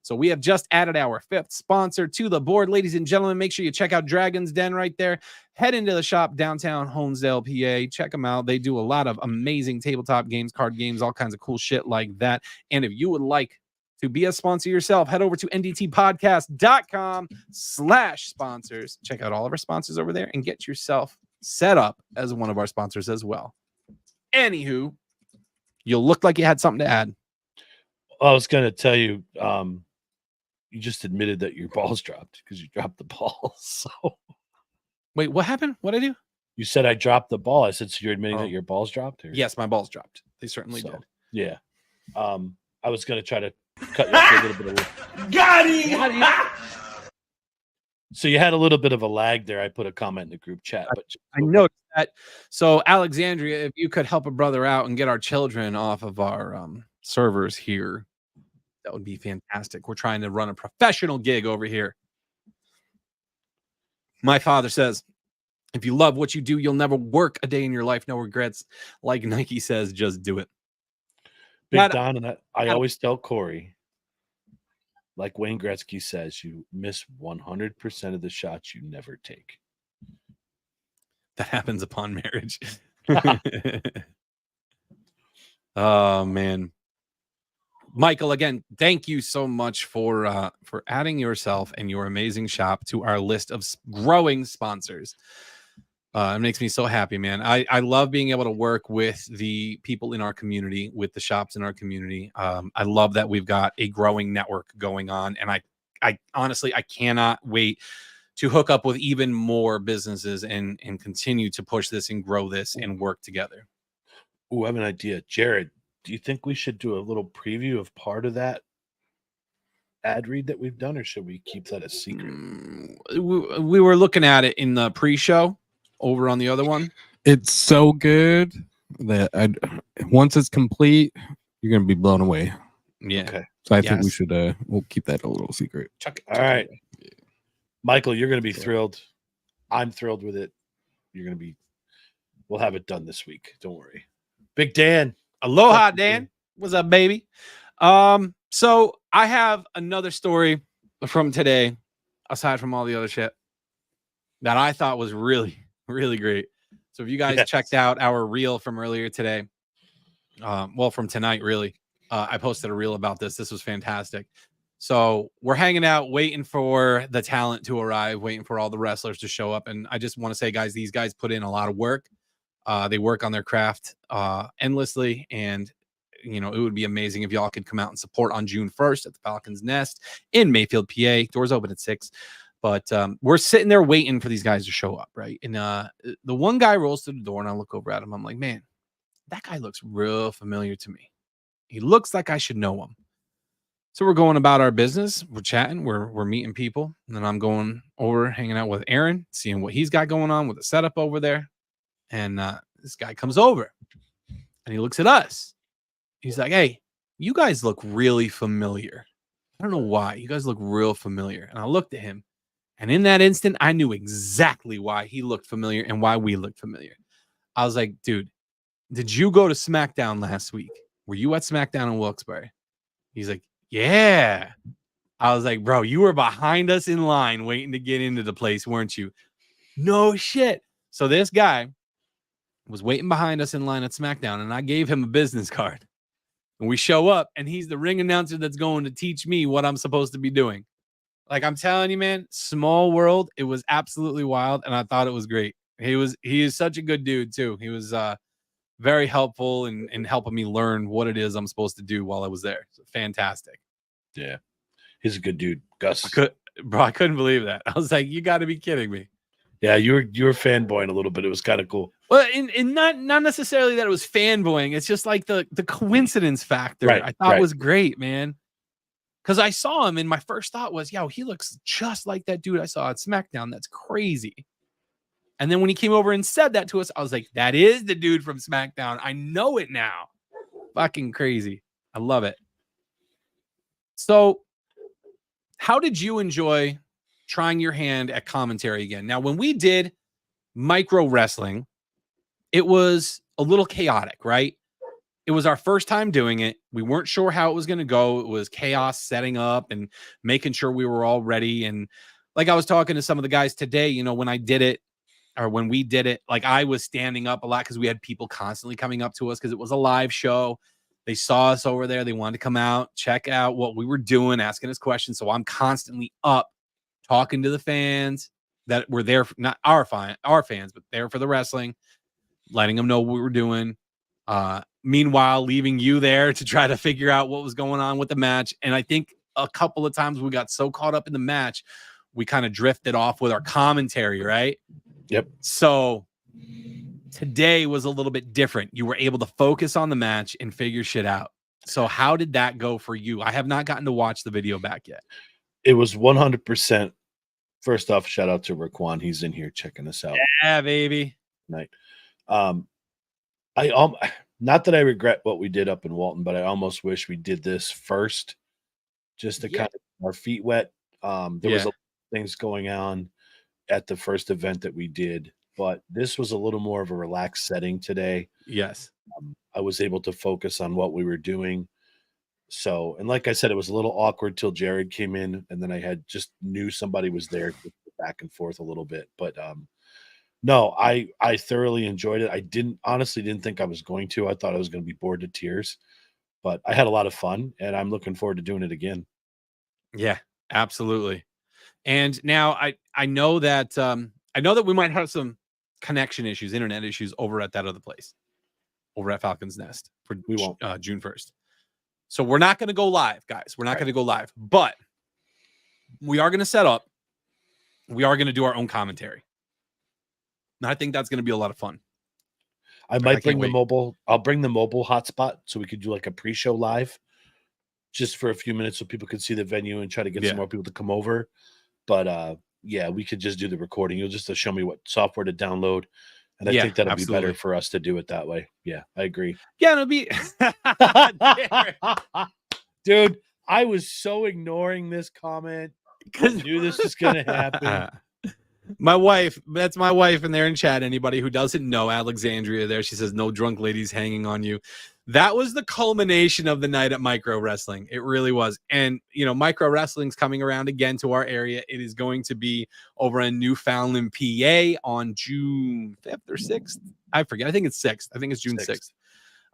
[SPEAKER 5] So we have just added our 5th sponsor to the board. Ladies and gentlemen, make sure you check out Dragon's Den right there. Head into the shop downtown Honesdale, PA. Check them out. They do a lot of amazing tabletop games, card games, all kinds of cool shit like that. And if you would like to be a sponsor yourself, head over to ndtpodcast.com/sponsors. Check out all of our sponsors over there and get yourself set up as one of our sponsors as well. Anywho, you'll look like you had something to add.
[SPEAKER 4] I was going to tell you, you just admitted that your balls dropped because you dropped the ball. So
[SPEAKER 5] wait, what happened? What did I do?
[SPEAKER 4] You said I dropped the ball. I said, so you're admitting that your balls dropped? Or?
[SPEAKER 5] Yes, my balls dropped. They certainly did.
[SPEAKER 4] Yeah. I was going to try to cut you off a little bit of
[SPEAKER 8] Got him!
[SPEAKER 4] So you had a little bit of a lag there. I put a comment in the group chat, but
[SPEAKER 5] I noticed that. So Alexandria, if you could help a brother out and get our children off of our servers here, that would be fantastic. We're trying to run a professional gig over here. My father says, if you love what you do, you'll never work a day in your life. No regrets. Like Nike says, just do it.
[SPEAKER 4] Big Don, and I always tell Corey, like Wayne Gretzky says, you miss 100% of the shots you never take.
[SPEAKER 5] That happens upon marriage. Oh, man. Michael, again, thank you so much for adding yourself and your amazing shop to our list of growing sponsors. It makes me so happy, man. I love being able to work with the people in our community, with the shops in our community. I love that we've got a growing network going on. And I honestly, I cannot wait to hook up with even more businesses and continue to push this and grow this and work together.
[SPEAKER 4] Oh, I have an idea. Jared, do you think we should do a little preview of part of that ad read that we've done, or should we keep that a secret?
[SPEAKER 5] We were looking at it in the pre-show over on the other one.
[SPEAKER 9] It's so good that once it's complete, you're going to be blown away.
[SPEAKER 5] Yeah.
[SPEAKER 4] Okay.
[SPEAKER 9] So I think we should we'll keep that a little secret.
[SPEAKER 4] All right. Michael, you're going to be thrilled. I'm thrilled with it. You're going to be, we'll have it done this week. Don't worry. Big Dan.
[SPEAKER 5] Aloha, Dan. What's up, baby? So I have another story from today, aside from all the other shit, that I thought was really, really great. So if you guys checked out our reel from earlier today, well, from tonight, really, I posted a reel about this. This was fantastic. So we're hanging out, waiting for the talent to arrive, waiting for all the wrestlers to show up. And I just want to say, guys, these guys put in a lot of work. They work on their craft endlessly. And, you know, it would be amazing if y'all could come out and support on June 1st at the Falcon's Nest in Mayfield, PA. Doors open at 6. But we're sitting there waiting for these guys to show up, right? And the one guy rolls through the door, and I look over at him. I'm like, man, that guy looks real familiar to me. He looks like I should know him. So we're going about our business. We're chatting. We're meeting people. And then I'm going over, hanging out with Aaron, seeing what he's got going on with the setup over there. And this guy comes over, and he looks at us. He's like, hey, you guys look really familiar. I don't know why. You guys look real familiar. And I looked at him. And in that instant, I knew exactly why he looked familiar and why we looked familiar. I was like, dude, did you go to SmackDown last week? Were you at SmackDown in Wilkes-Barre? He's like, yeah. I was like, bro, you were behind us in line waiting to get into the place, weren't you? No shit. So this guy was waiting behind us in line at SmackDown, and I gave him a business card. And we show up, and he's the ring announcer that's going to teach me what I'm supposed to be doing. Like, I'm telling you, man, small world. It was absolutely wild, and I thought it was great. He is such a good dude, too. He was very helpful in helping me learn what it is I'm supposed to do while I was there. So, fantastic.
[SPEAKER 4] Yeah. He's a good dude. Gus.
[SPEAKER 5] I couldn't believe that. I was like, you got to be kidding me.
[SPEAKER 4] Yeah, you were fanboying a little bit. It was kind of cool.
[SPEAKER 5] Well, in not necessarily that it was fanboying. It's just like the coincidence factor.
[SPEAKER 4] Right,
[SPEAKER 5] I thought was great, man. Because I saw him and my first thought was, yo, he looks just like that dude I saw at SmackDown. That's crazy. And then when he came over and said that to us, I was like, that is the dude from SmackDown. I know it now. Fucking crazy. I love it. So how did you enjoy trying your hand at commentary again? Now, when we did micro wrestling, it was a little chaotic, right? It was our first time doing it. We weren't sure how it was going to go. It was chaos setting up and making sure we were all ready. And like I was talking to some of the guys today, you know, when I did it or when we did it, like I was standing up a lot because we had people constantly coming up to us because it was a live show. They saw us over there. They wanted to come out, check out what we were doing, asking us questions. So I'm constantly up talking to the fans that were there, not our fans, but there for the wrestling, letting them know what we were doing. Meanwhile, leaving you there to try to figure out what was going on with the match. And I think a couple of times we got so caught up in the match, we kind of drifted off with our commentary, right?
[SPEAKER 4] Yep.
[SPEAKER 5] So today was a little bit different. You were able to focus on the match and figure shit out. So how did that go for you? I have not gotten to watch the video back yet.
[SPEAKER 4] It was 100%. First off, shout out to Raquan. He's in here checking us out.
[SPEAKER 5] Yeah, baby.
[SPEAKER 4] Night. Not that I regret what we did up in Walton, but I almost wish we did this first, just to kind of get our feet wet. There was a lot of things going on at the first event that we did, but this was a little more of a relaxed setting today.
[SPEAKER 5] Yes.
[SPEAKER 4] I was able to focus on what we were doing. So, and like I said, it was a little awkward till Jared came in, and then I had just knew somebody was there to back and forth a little bit. But no, I thoroughly enjoyed it. I honestly didn't think I was going to. I thought I was going to be bored to tears, but I had a lot of fun, and I'm looking forward to doing it again.
[SPEAKER 5] Yeah, absolutely. And now I know that we might have some connection issues, internet issues over at that other place, over at Falcon's Nest for
[SPEAKER 4] We won't.
[SPEAKER 5] June 1st. So we're not going to go live, guys. We're not going to go live, but we are going to set up. We are going to do our own commentary. And I think that's going to be a lot of fun.
[SPEAKER 4] I might bring the mobile. I'll bring the mobile hotspot so we could do like a pre-show live just for a few minutes so people could see the venue and try to get some more people to come over. But yeah, we could just do the recording. You'll just show me what software to download. And I think that'll be better for us to do it that way. Yeah, I agree.
[SPEAKER 5] Yeah, it'll be.
[SPEAKER 4] Dude, I was so ignoring this comment. I knew this was going to happen.
[SPEAKER 5] My wife, that's my wife, and they're in chat. Anybody who doesn't know, Alexandria there, she says, no drunk ladies hanging on you. That was the culmination of the night at Micro Wrestling. It really was. And, you know, Micro Wrestling's coming around again to our area. It is going to be over in Newfoundland, PA on June 5th or 6th. I forget. I think it's 6th. I think it's June 6th.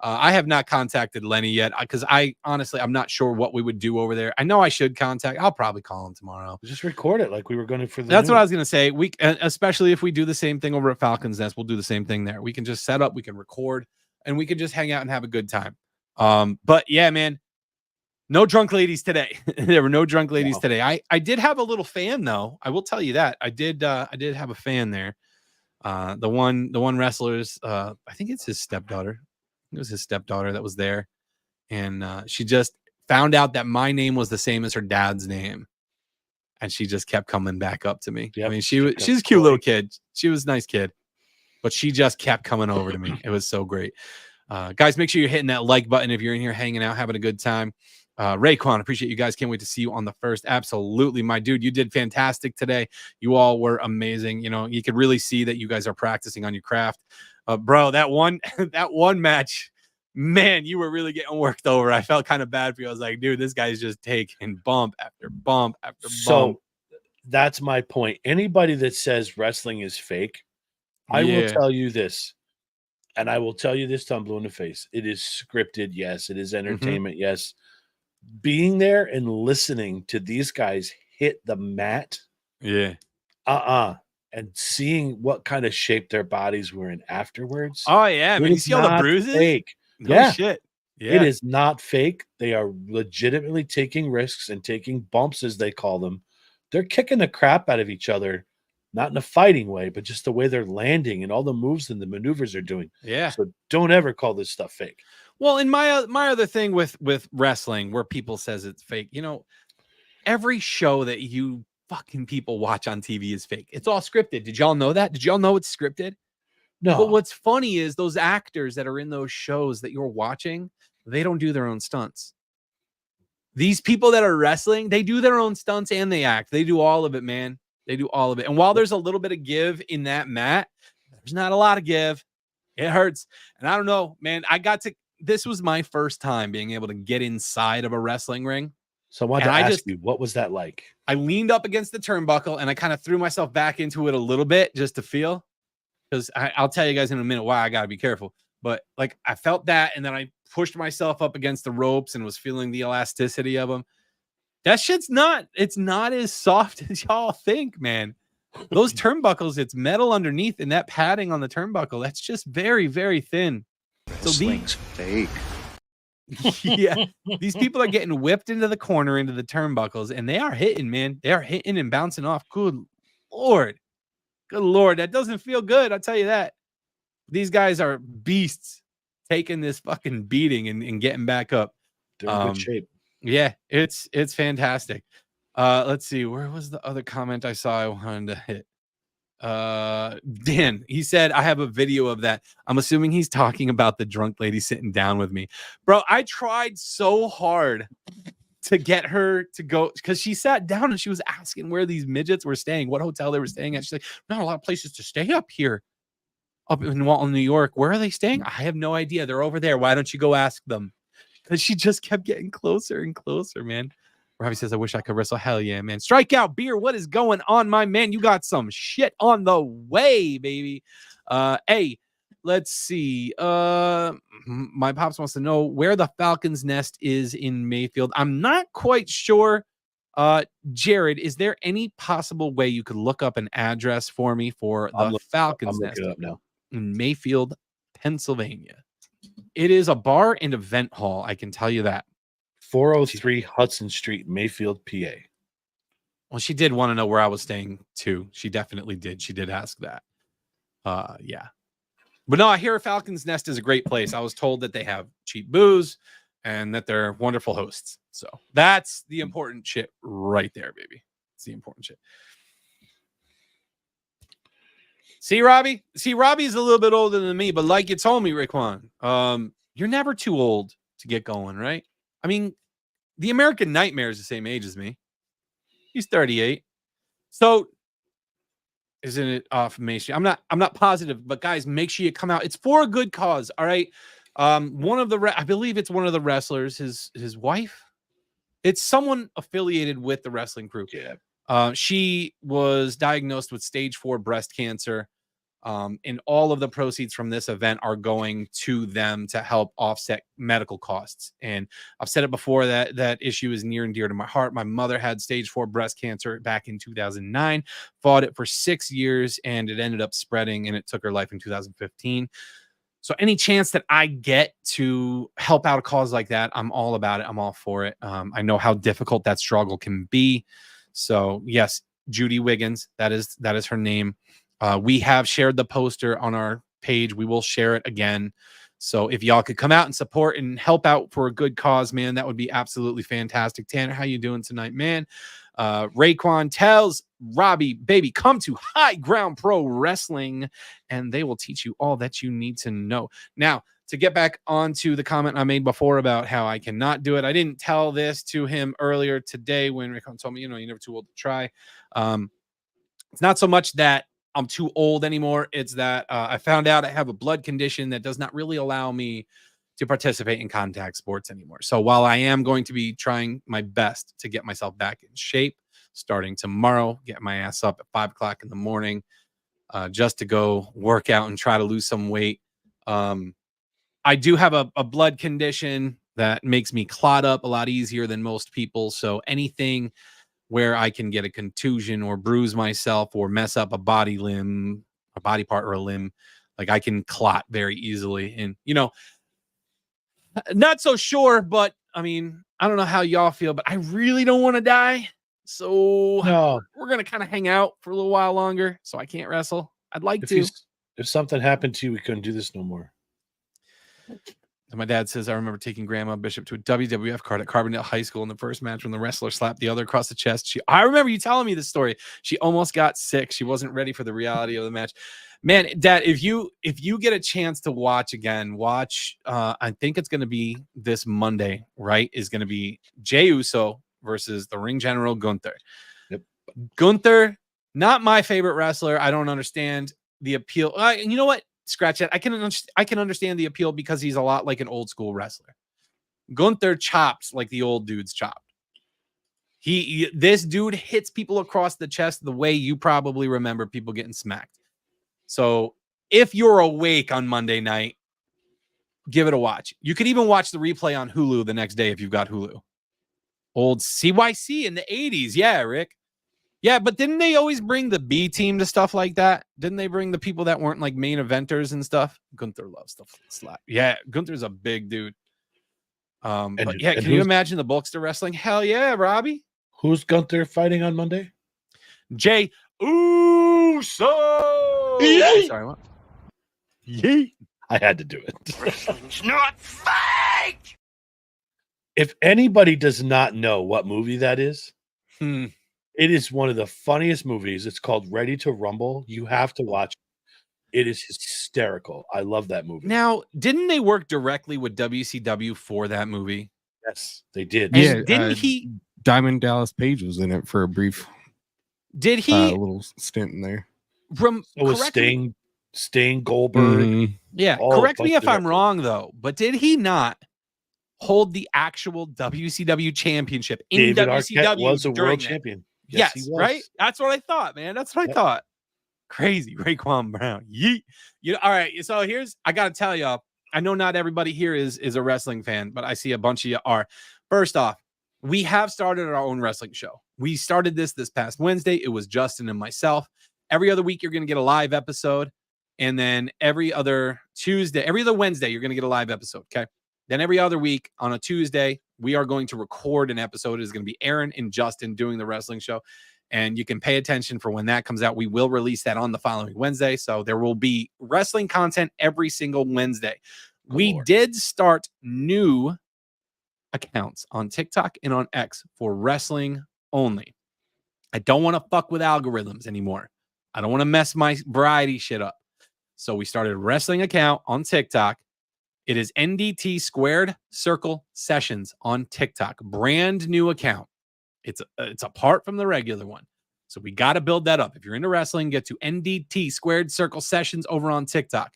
[SPEAKER 5] I have not contacted Lenny yet because I'm not sure what we would do over there. I know I should contact. I'll probably call him tomorrow.
[SPEAKER 4] Just record it like we were going to for the.
[SPEAKER 5] That's what I was going to say. Especially if we do the same thing over at Falcon's Nest, we'll do the same thing there. We can just set up, we can record, and we can just hang out and have a good time. But yeah, man, no drunk ladies today. There were no drunk ladies today. I did have a little fan though. I will tell you that I did have a fan there. The one wrestler's, I think it's his stepdaughter. It was his stepdaughter that was there. And she just found out that my name was the same as her dad's name. And she just kept coming back up to me. Yep. I mean, she's a cute little kid. She was a nice kid. But she just kept coming over to me. It was so great. Guys, make sure you're hitting that like button if you're in here hanging out, having a good time. Rayquan, appreciate you guys. Can't wait to see you on the 1st. Absolutely, my dude. You did fantastic today. You all were amazing. You know, you could really see that you guys are practicing on your craft. Bro, that one match, man, you were really getting worked over. I felt kind of bad for you. I was like, dude, this guy's just taking bump after bump after bump.
[SPEAKER 4] So that's my point. Anybody that says wrestling is fake, I will tell you this, and I will tell you this till I'm blue in the face. It is scripted. Yes. It is entertainment. Yes. Being there and listening to these guys hit the mat.
[SPEAKER 5] Yeah.
[SPEAKER 4] And seeing what kind of shape their bodies were in afterwards.
[SPEAKER 5] Oh, yeah. Man, you see all the bruises?
[SPEAKER 4] Fake.
[SPEAKER 5] No shit. Yeah.
[SPEAKER 4] It is not fake. They are legitimately taking risks and taking bumps, as they call them. They're kicking the crap out of each other not in a fighting way, but just the way they're landing and all the moves and the maneuvers they're doing.
[SPEAKER 5] Yeah.
[SPEAKER 4] So don't ever call this stuff fake.
[SPEAKER 5] Well, and my other thing with wrestling where people says it's fake, every show that you fucking people watch on TV is fake. It's all scripted. Did y'all know that? Did y'all know it's scripted?
[SPEAKER 4] No.
[SPEAKER 5] But what's funny is those actors that are in those shows that you're watching, they don't do their own stunts. These people that are wrestling, they do their own stunts and they act. They do all of it, man. They do all of it. And while there's a little bit of give in that mat, there's not a lot of give. It hurts. And I don't know, man. This was my first time being able to get inside of a wrestling ring.
[SPEAKER 4] So I wanted to ask you, what was that like?
[SPEAKER 5] I leaned up against the turnbuckle and I kind of threw myself back into it a little bit just to feel. Because I'll tell you guys in a minute why I got to be careful. But like I felt that, and then I pushed myself up against the ropes and was feeling the elasticity of them. That shit's it's not as soft as y'all think, man. Those turnbuckles, it's metal underneath, and that padding on the turnbuckle, that's just very, very thin.
[SPEAKER 6] Wrestling's fake.
[SPEAKER 5] Yeah, these people are getting whipped into the corner, into the turnbuckles, and they are hitting, man. They are hitting and bouncing off. Good Lord. Good Lord, that doesn't feel good. I'll tell you that. These guys are beasts taking this fucking beating and getting back up.
[SPEAKER 4] They're in good shape.
[SPEAKER 5] Yeah, it's fantastic. Let's see. Where was the other comment I saw I wanted to hit? Dan, he said, I have a video of that. I'm assuming he's talking about the drunk lady sitting down with me. Bro, I tried so hard to get her to go because she sat down and she was asking where these midgets were staying, what hotel they were staying at. She's like, not a lot of places to stay up here. Up in Walton, New York. Where are they staying? I have no idea. They're over there. Why don't you go ask them? Because she just kept getting closer and closer, man. Robbie says, I wish I could wrestle. Hell yeah, man. Strikeout beer. What is going on, my man? You got some shit on the way, baby. Hey, let's see. My pops wants to know where the Falcon's Nest is in Mayfield. I'm not quite sure. Jared, is there any possible way you could look up an address for me for the Falcon's Nest in Mayfield, Pennsylvania? It is a bar and event hall. I can tell you that.
[SPEAKER 4] 403 Hudson Street, Mayfield, PA.
[SPEAKER 5] Well, she did want to know where I was staying too. She definitely did. She did ask that. Yeah. But no, I hear Falcon's Nest is a great place. I was told that they have cheap booze and that they're wonderful hosts. So that's the important shit right there, baby. It's the important shit. See, Robbie? See, Robbie's a little bit older than me, but like you told me, Raekwon, you're never too old to get going, right? I mean, the American Nightmare is the same age as me. He's 38. So isn't it off Main Street? I'm not positive, but guys, make sure you come out. It's for a good cause. All right. One of the I believe it's one of the wrestlers, his wife. It's someone affiliated with the wrestling crew.
[SPEAKER 4] Yeah.
[SPEAKER 5] She was diagnosed with stage 4 breast cancer. And all of the proceeds from this event are going to them to help offset medical costs. And I've said it before that issue is near and dear to my heart. My mother had stage 4 breast cancer back in 2009, fought it for 6 years, and it ended up spreading and it took her life in 2015. So any chance that I get to help out a cause like that, I'm all about it. I'm all for it. I know how difficult that struggle can be. So yes, Judy Wiggins, that is her name. We have shared the poster on our page. We will share it again. So if y'all could come out and support and help out for a good cause, man, that would be absolutely fantastic. Tanner, how you doing tonight, man? Raekwon tells Robbie, baby, come to High Ground Pro Wrestling and they will teach you all that you need to know. Now, to get back onto the comment I made before about how I cannot do it, I didn't tell this to him earlier today when Raekwon told me, you're never too old to try. It's not so much that I'm too old anymore. It's that I found out I have a blood condition that does not really allow me to participate in contact sports anymore. So while I am going to be trying my best to get myself back in shape, starting tomorrow, get my ass up at 5 o'clock in the morning, just to go work out and try to lose some weight. I do have a blood condition that makes me clot up a lot easier than most people. So anything where I can get a contusion or bruise myself or mess up a body part or a limb, like I can clot very easily. And, not so sure, but I mean, I don't know how y'all feel, but I really don't want to die. So
[SPEAKER 4] No.
[SPEAKER 5] we're going to kind of hang out for a little while longer. So I can't wrestle. I'd like
[SPEAKER 4] If
[SPEAKER 5] to.
[SPEAKER 4] if something happened to you, we couldn't do this no more.
[SPEAKER 5] And my dad says, I remember taking Grandma Bishop to a WWF card at Carbondale High School in the first match when the wrestler slapped the other across the chest. I remember you telling me this story. She almost got sick. She wasn't ready for the reality of the match. Man, Dad, if you get a chance to watch again, I think it's going to be this Monday, right? Is going to be Jey Uso versus the Ring General Gunther.
[SPEAKER 4] Yep.
[SPEAKER 5] Gunther, not my favorite wrestler. I don't understand the appeal. You know what? Scratch that. I can understand the appeal because he's a lot like an old school wrestler. Gunther chops like the old dudes chopped. This dude hits people across the chest the way you probably remember people getting smacked. So if you're awake on Monday night, give it a watch. You could even watch the replay on Hulu the next day if you've got Hulu. Old CYC in the 80s. Yeah, Rick. Yeah, but didn't they always bring the B team to stuff like that? Didn't they bring the people that weren't like main eventers and stuff? Gunther loves stuff like slap. Yeah, Gunther's a big dude. But yeah, can you imagine the Bulkster wrestling? Hell yeah, Robbie.
[SPEAKER 4] Who's Gunther fighting on Monday?
[SPEAKER 5] Jey Uso.
[SPEAKER 4] Yay!
[SPEAKER 5] Sorry, what? Yay.
[SPEAKER 4] I had to do it.
[SPEAKER 2] Wrestling's not fake!
[SPEAKER 4] If anybody does not know what movie that is,
[SPEAKER 5] Hmm.
[SPEAKER 4] it is one of the funniest movies. It's called Ready to Rumble. You have to watch it. It is hysterical. I love that movie.
[SPEAKER 5] Now, didn't they work directly with WCW for that movie?
[SPEAKER 4] Yes, they did.
[SPEAKER 5] And
[SPEAKER 9] Yeah,
[SPEAKER 5] didn't he?
[SPEAKER 9] Diamond Dallas Page was in it for a brief
[SPEAKER 5] Did he?
[SPEAKER 9] little stint in there.
[SPEAKER 4] So was Sting, Goldberg.
[SPEAKER 9] Mhm.
[SPEAKER 5] Yeah,
[SPEAKER 4] all
[SPEAKER 5] correct me if
[SPEAKER 4] busted
[SPEAKER 5] I'm wrong, though, but did he not hold the actual WCW championship in
[SPEAKER 4] David
[SPEAKER 5] WCW?
[SPEAKER 4] Arquette was a
[SPEAKER 5] during
[SPEAKER 4] world
[SPEAKER 5] that?
[SPEAKER 4] champion.
[SPEAKER 5] Yes,
[SPEAKER 4] he was.
[SPEAKER 5] right? That's what I thought, man. That's what I thought. Crazy. Raekwon Brown. Yeet. All right. So I got to tell y'all, I know not everybody here is a wrestling fan, but I see a bunch of you are. First off, we have started our own wrestling show. We started this past Wednesday. It was Justin and myself. Every other week, you're going to get a live episode. And then every other Wednesday, you're going to get a live episode. Okay. Then every other week on a Tuesday, we are going to record an episode. It is going to be Aaron and Justin doing the wrestling show. And you can pay attention for when that comes out. We will release that on the following Wednesday. So there will be wrestling content every single Wednesday. We did start new accounts on TikTok and on X for wrestling only. I don't want to fuck with algorithms anymore. I don't want to mess my variety shit up. So we started a wrestling account on TikTok. It is NDT Squared Circle Sessions on TikTok. Brand new account. It's apart from the regular one. So we got to build that up. If you're into wrestling, get to NDT Squared Circle Sessions over on TikTok.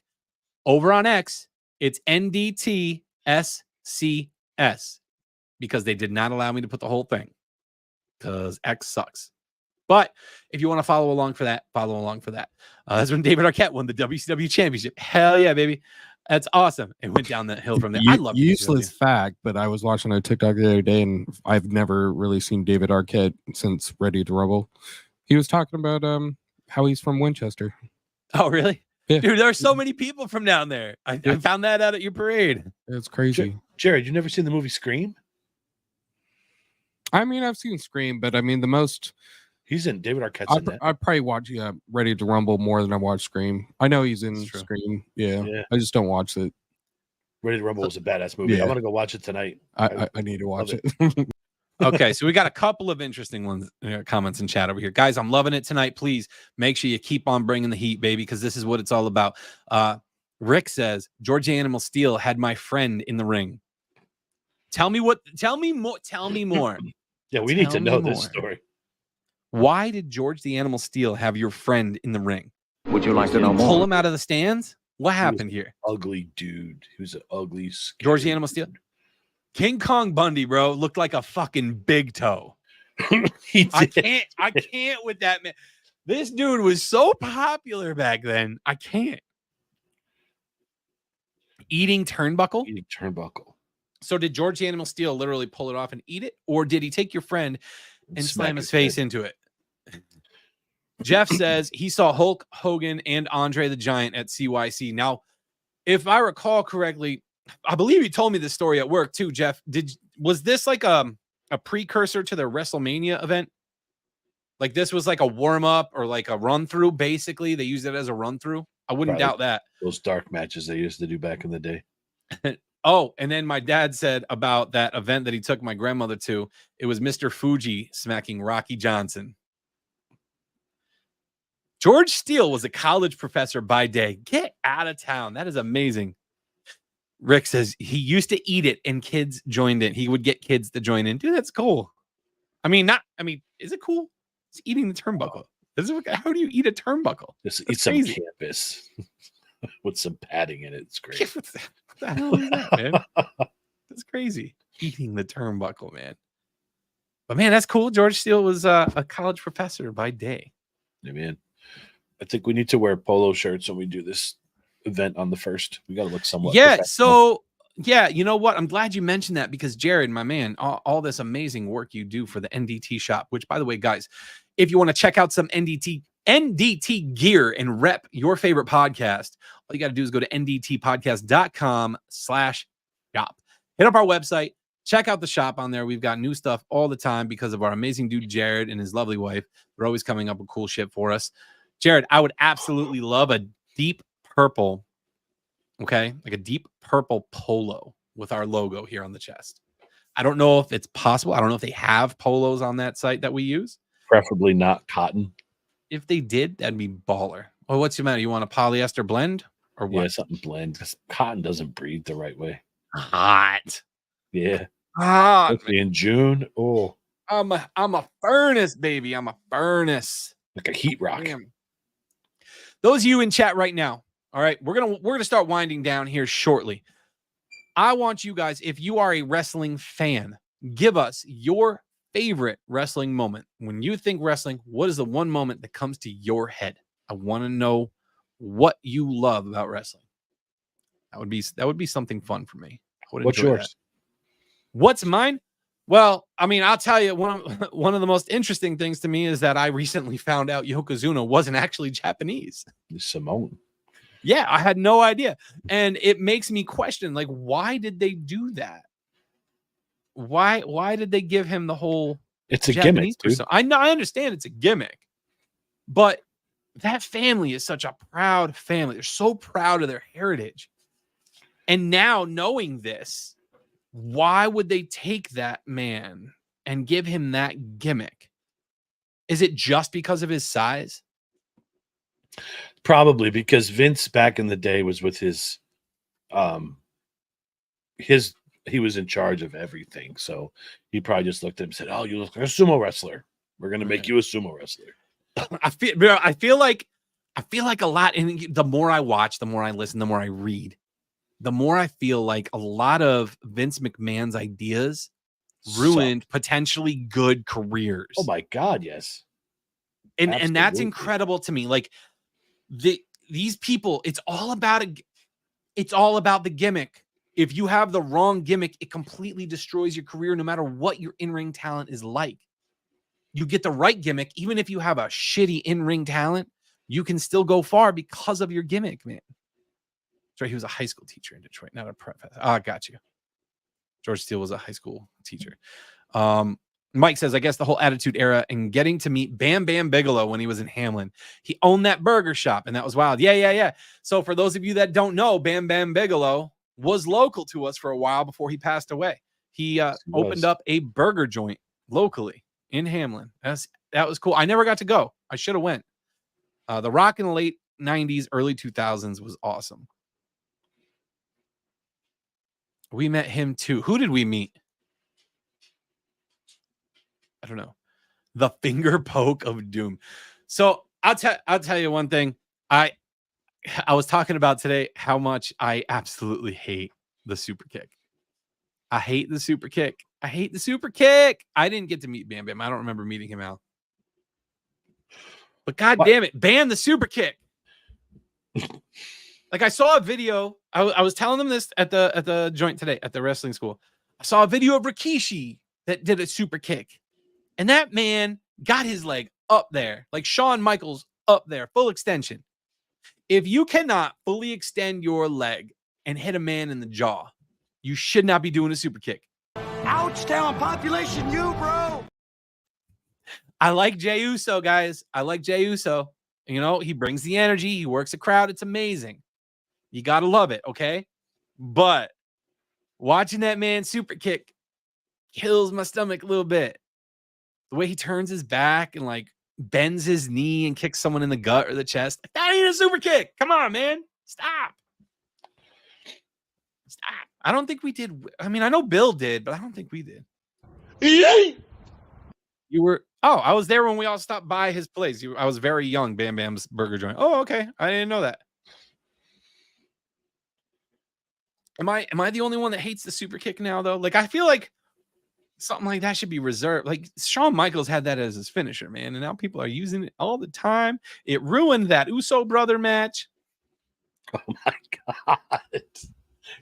[SPEAKER 5] Over on X, it's NDT SCS because they did not allow me to put the whole thing because X sucks. But if you want to follow along for that, follow along for that. That's when David Arquette won the WCW championship. Hell yeah, baby. That's awesome. It went down that hill from there. I love
[SPEAKER 9] useless fact, but I was watching a TikTok the other day, and I've never really seen David Arquette since Ready to Rumble. He was talking about how he's from Winchester.
[SPEAKER 5] Oh, really?
[SPEAKER 9] Yeah.
[SPEAKER 5] Dude, there are so many people from down there. I found that out at your parade.
[SPEAKER 9] It's crazy.
[SPEAKER 4] Jared, you've never seen the movie Scream?
[SPEAKER 9] I mean, I've seen Scream, but I mean, the most...
[SPEAKER 4] He's in David Arquette's in that.
[SPEAKER 9] I'd probably watch Ready to Rumble more than I watch Scream. I know he's in Scream. Yeah. I just don't watch it.
[SPEAKER 4] Ready to Rumble was a badass movie. I'm gonna go watch it tonight.
[SPEAKER 9] I need to watch it.
[SPEAKER 5] Okay, so we got a couple of interesting ones, comments in chat over here. Guys, I'm loving it tonight. Please make sure you keep on bringing the heat, baby, because this is what it's all about. Rick says, George Animal Steel had my friend in the ring. Tell me more.
[SPEAKER 4] Yeah, we need to know this story.
[SPEAKER 5] Why did George the Animal Steel have your friend in the ring?
[SPEAKER 6] Would you like to know more?
[SPEAKER 5] Pull him out of the stands? What happened here?
[SPEAKER 4] Ugly dude. He was an ugly
[SPEAKER 5] George the Animal Steel? King Kong Bundy, bro, looked like a fucking big toe. I can't with that man. This dude was so popular back then. I can't. Eating turnbuckle?
[SPEAKER 4] Eating turnbuckle.
[SPEAKER 5] So did George the Animal Steel literally pull it off and eat it? Or did he take your friend and slam his face into it? Jeff says he saw Hulk Hogan and Andre the Giant at CYC. Now, if I recall correctly, I believe you told me this story at work too, Jeff. Was this like a precursor to the WrestleMania event? Like this was like a warm up or like a run through. Basically, they used it as a run through. I wouldn't doubt that.
[SPEAKER 4] Those dark matches they used to do back in the day.
[SPEAKER 5] Oh, and then my dad said about that event that he took my grandmother to, it was Mr. Fuji smacking Rocky Johnson. George Steele was a college professor by day. Get out of town. That is amazing. Rick says he used to eat it and kids joined in. He would get kids to join in. Dude, that's cool. Is it cool? It's eating the turnbuckle. How do you eat a turnbuckle?
[SPEAKER 4] Just eat some campus with some padding in it. It's great.
[SPEAKER 5] What the hell is that, man? That's crazy. Eating the turnbuckle, man. But man, that's cool. George Steele was a college professor by day.
[SPEAKER 4] Yeah, man. I think we need to wear polo shirts when we do this event on the 1st. We got to look somewhat.
[SPEAKER 5] Yeah. So yeah, you know what? I'm glad you mentioned that because Jared, my man, all this amazing work you do for the NDT shop, which by the way, guys, if you want to check out some NDT gear and rep your favorite podcast, all you got to do is go to ndtpodcast.com/shop. Hit up our website, check out the shop on there. We've got new stuff all the time because of our amazing dude, Jared, and his lovely wife. They're always coming up with cool shit for us. Jared, I would absolutely love a deep purple, okay? Like a deep purple polo with our logo here on the chest. I don't know if it's possible. I don't know if they have polos on that site that we use.
[SPEAKER 4] Preferably not cotton.
[SPEAKER 5] If they did, that'd be baller. Oh, what's the matter? You want a polyester blend or what?
[SPEAKER 4] Yeah, something blend. Cotton doesn't breathe the right way.
[SPEAKER 5] Hot.
[SPEAKER 4] Yeah.
[SPEAKER 5] Hot.
[SPEAKER 4] In June. Oh.
[SPEAKER 5] I'm a furnace, baby. I'm a furnace.
[SPEAKER 4] Like a heat rock.
[SPEAKER 5] Damn. Those of you in chat right now, all right, we're gonna start winding down here shortly. I want you guys, if you are a wrestling fan, give us your favorite wrestling moment. When you think wrestling, what is the one moment that comes to your head? I want to know what you love about wrestling. That would be something fun for me.
[SPEAKER 4] What's yours?
[SPEAKER 5] That. What's mine? Well, I mean, I'll tell you, one of the most interesting things to me is that I recently found out Yokozuna wasn't actually Japanese.
[SPEAKER 4] Simone.
[SPEAKER 5] Yeah, I had no idea. And it makes me question, like, why did they do that? Why did they give him the whole
[SPEAKER 4] It's a
[SPEAKER 5] Japanese
[SPEAKER 4] gimmick, dude.
[SPEAKER 5] persona? I understand it's a gimmick, but that family is such a proud family. They're so proud of their heritage. And now knowing this, why would they take that man and give him that gimmick? Is it just because of his size?
[SPEAKER 4] Probably because Vince back in the day was with he was in charge of everything. So he probably just looked at him and said, "Oh, you look like a sumo wrestler. We're going to make you a sumo wrestler."
[SPEAKER 5] I feel like a lot. And the more I watch, the more I listen, the more I read, the more I feel like a lot of Vince McMahon's ideas ruined potentially good careers.
[SPEAKER 4] Oh my God, yes.
[SPEAKER 5] And that's incredible to me. Like these people, it's all about the gimmick. If you have the wrong gimmick, it completely destroys your career, no matter what your in-ring talent is like. You get the right gimmick, even if you have a shitty in-ring talent, you can still go far because of your gimmick, man. That's right. He was a high school teacher in Detroit, not a professor. I got you. George Steele was a high school teacher. Mike says, I guess the whole Attitude Era and getting to meet Bam Bam Bigelow when he was in Hamlin. He owned that burger shop, and that was wild. Yeah. So for those of you that don't know, Bam Bam Bigelow was local to us for a while before he passed away. He opened up a burger joint locally in Hamlin. That was cool. I never got to go. I should have went. The Rock in the late 90s, early 2000s was awesome. We met him too. Who did we meet? I don't know. The finger poke of doom. So I'll tell you one thing. I was talking about today how much I absolutely hate the super kick. I hate the super kick. I didn't get to meet Bam Bam. I don't remember meeting him out. But God damn it, ban the super kick. Like I saw a video. I was telling them this at the joint today at the wrestling school. I saw a video of Rikishi that did a super kick. And that man got his leg up there, like Shawn Michaels up there, full extension. If you cannot fully extend your leg and hit a man in the jaw, you should not be doing a super kick.
[SPEAKER 2] Ouch town population, you bro.
[SPEAKER 5] I like Jey Uso, guys. I like Jey Uso. You know, he brings the energy. He works a crowd. It's amazing. You got to love it, okay? But watching that man super kick kills my stomach a little bit. The way he turns his back and like bends his knee and kicks someone in the gut or the chest. Like, that ain't a super kick. Come on, man. Stop. I don't think we did. I mean, I know Bill did, but I don't think we did. You were. Oh, I was there when we all stopped by his place. I was very young. Bam Bam's burger joint. Oh, okay. I didn't know that. Am I the only one that hates the super kick now, though? Like, I feel like something like that should be reserved. Like, Shawn Michaels had that as his finisher, man, and now people are using it all the time. It ruined that Uso brother match.
[SPEAKER 4] Oh my God.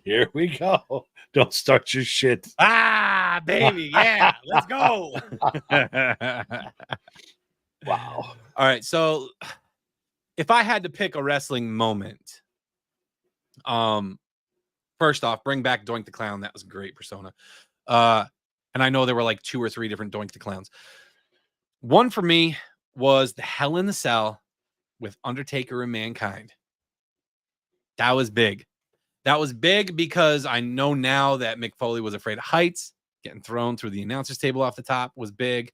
[SPEAKER 4] Here we go. Don't start your shit.
[SPEAKER 5] Ah, baby. Yeah, let's go.
[SPEAKER 4] Wow.
[SPEAKER 5] All right. So if I had to pick a wrestling moment, first off, bring back Doink the Clown. That was a great persona. And I know there were like 2 or 3 different Doink the Clowns. One for me was the Hell in the Cell with Undertaker and Mankind. That was big. That was big because I know now that Mick Foley was afraid of heights. Getting thrown through the announcer's table off the top was big.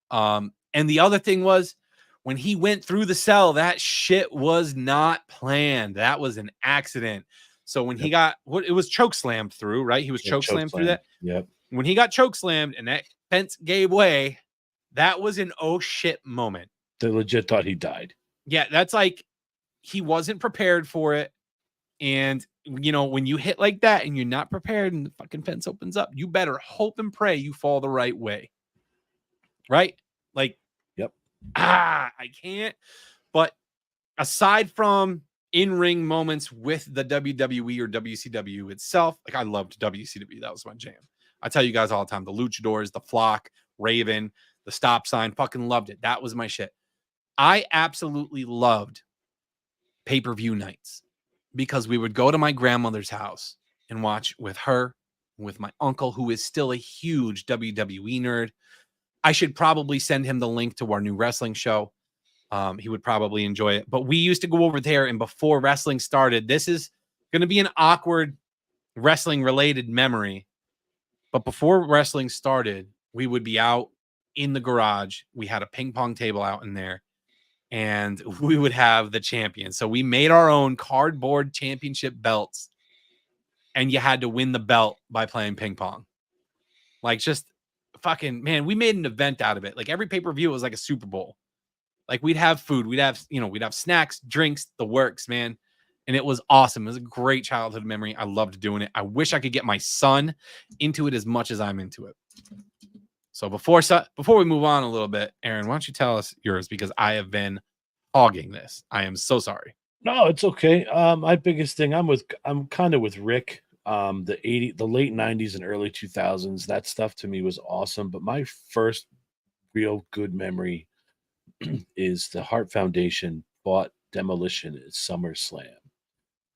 [SPEAKER 5] And the other thing was when he went through the cell, that shit was not planned. That was an accident. So when he got it was choke slammed through, right? He was choke slammed through that.
[SPEAKER 4] Yep.
[SPEAKER 5] When he got choke slammed and that fence gave way, that was an oh shit moment.
[SPEAKER 4] They legit thought he died.
[SPEAKER 5] Yeah, that's like he wasn't prepared for it. And, you know, when you hit like that and you're not prepared and the fucking fence opens up, you better hope and pray you fall the right way. Right? Like,
[SPEAKER 4] yep.
[SPEAKER 5] I can't. But aside from in-ring moments with the WWE or WCW itself, like I loved WCW. That was my jam. I tell you guys all the time, the Luchadors, the Flock, Raven, the Stop Sign, fucking loved it. That was my shit. I absolutely loved pay-per-view nights because we would go to my grandmother's house and watch with her, with my uncle, who is still a huge WWE nerd. I should probably send him the link to our new wrestling show. He would probably enjoy it. But we used to go over there, and before wrestling started, this is going to be an awkward wrestling-related memory. But before wrestling started, we would be out in the garage. We had a ping pong table out in there, and we would have the champion. So we made our own cardboard championship belts, and you had to win the belt by playing ping pong. Like, just fucking, man, we made an event out of it. Like, every pay-per-view was like a Super Bowl. Like, we'd have food, we'd have snacks, drinks, the works, man. And it was awesome. It was a great childhood memory. I loved doing it. I wish I could get my son into it as much as I'm into it. So before we move on a little bit, Aaron, why don't you tell us yours? Because I have been hogging this. I am so sorry.
[SPEAKER 4] No, it's okay. My biggest thing, I'm kind of with Rick. The late 90s and early 2000s, that stuff to me was awesome. But my first real good memory is the Hart Foundation bought Demolition at SummerSlam.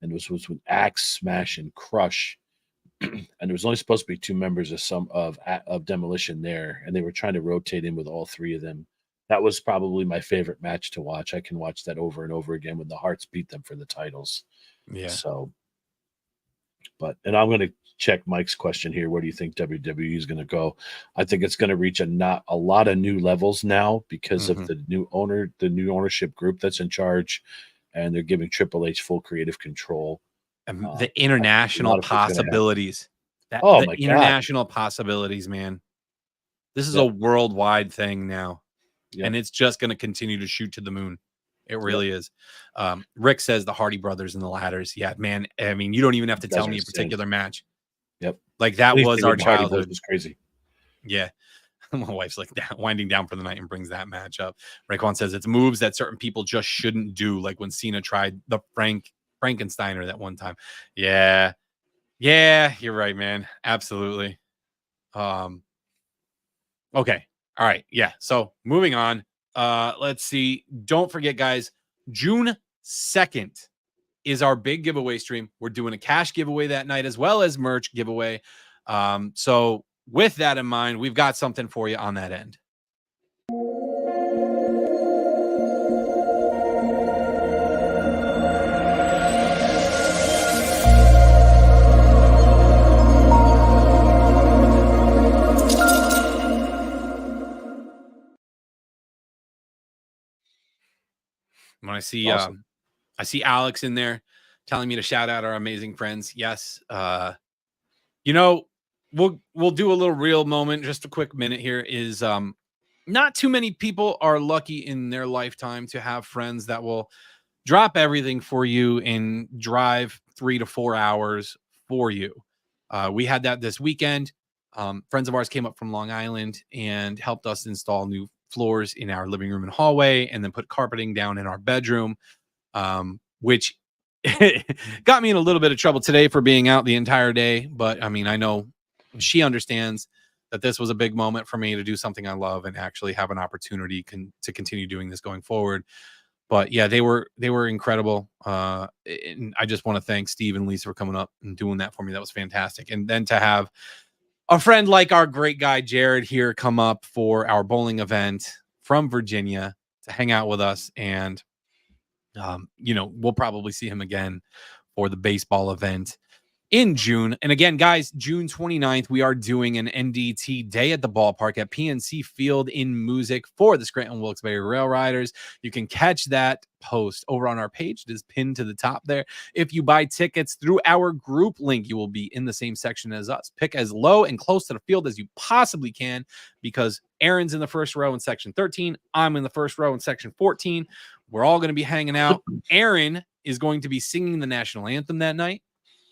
[SPEAKER 4] And it was with Axe, Smash, and Crush. And there was only supposed to be 2 members of Demolition there. And they were trying to rotate in with all 3 of them. That was probably my favorite match to watch. I can watch that over and over again when the Hearts beat them for the titles.
[SPEAKER 5] Yeah.
[SPEAKER 4] So, and I'm going to check Mike's question here. Where do you think WWE is going to go? I think it's going to reach a lot of new levels now because of the new ownership group that's in charge, and they're giving Triple H full creative control.
[SPEAKER 5] And the international possibilities. International possibilities, man. This is a worldwide thing now. Yep. And it's just going to continue to shoot to the moon. It really is. Rick says the Hardy Brothers and the Ladders. Yeah, man. I mean, you don't even have to tell me a particular match.
[SPEAKER 4] Yep.
[SPEAKER 5] Like, that was our childhood.
[SPEAKER 4] It was crazy.
[SPEAKER 5] Yeah. My wife's like winding down for the night and brings that match up. Raekwon says it's moves that certain people just shouldn't do. Like when Cena tried the Frankensteiner that one time. Yeah. Yeah, you're right, man. Absolutely. Okay. All right. Yeah. So moving on. Let's see. Don't forget, guys, June 2nd is our big giveaway stream. We're doing a cash giveaway that night as well as merch giveaway. So with that in mind, we've got something for you on that end. When I see
[SPEAKER 4] Awesome.
[SPEAKER 5] I see Alex in there telling me to shout out our amazing friends. Yes. You know, we'll do a little real moment, just a quick minute here is not too many people are lucky in their lifetime to have friends that will drop everything for you and drive 3 to 4 hours for you. We had that this weekend. Friends of ours came up from Long Island and helped us install new floors in our living room and hallway, and then put carpeting down in our bedroom, which got me in a little bit of trouble today for being out the entire day. But I mean, I know she understands that this was a big moment for me to do something I love and actually have an opportunity to continue doing this going forward. But yeah, they were incredible. And I just want to thank Steve and Lisa for coming up and doing that for me. That was fantastic. And then to have a friend like our great guy Jared here come up for our bowling event from Virginia to hang out with us. And we'll probably see him again for the baseball event in June. And again, guys, June 29th, we are doing an NDT day at the ballpark at PNC Field in Music for the Scranton Wilkes-Barre Rail Riders. You can catch that post over on our page. It is pinned to the top there. If you buy tickets through our group link, you will be in the same section as us. Pick as low and close to the field as you possibly can, because Aaron's in the first row in section 13. I'm in the first row in section 14. We're all going to be hanging out. Aaron is going to be singing the national anthem that night.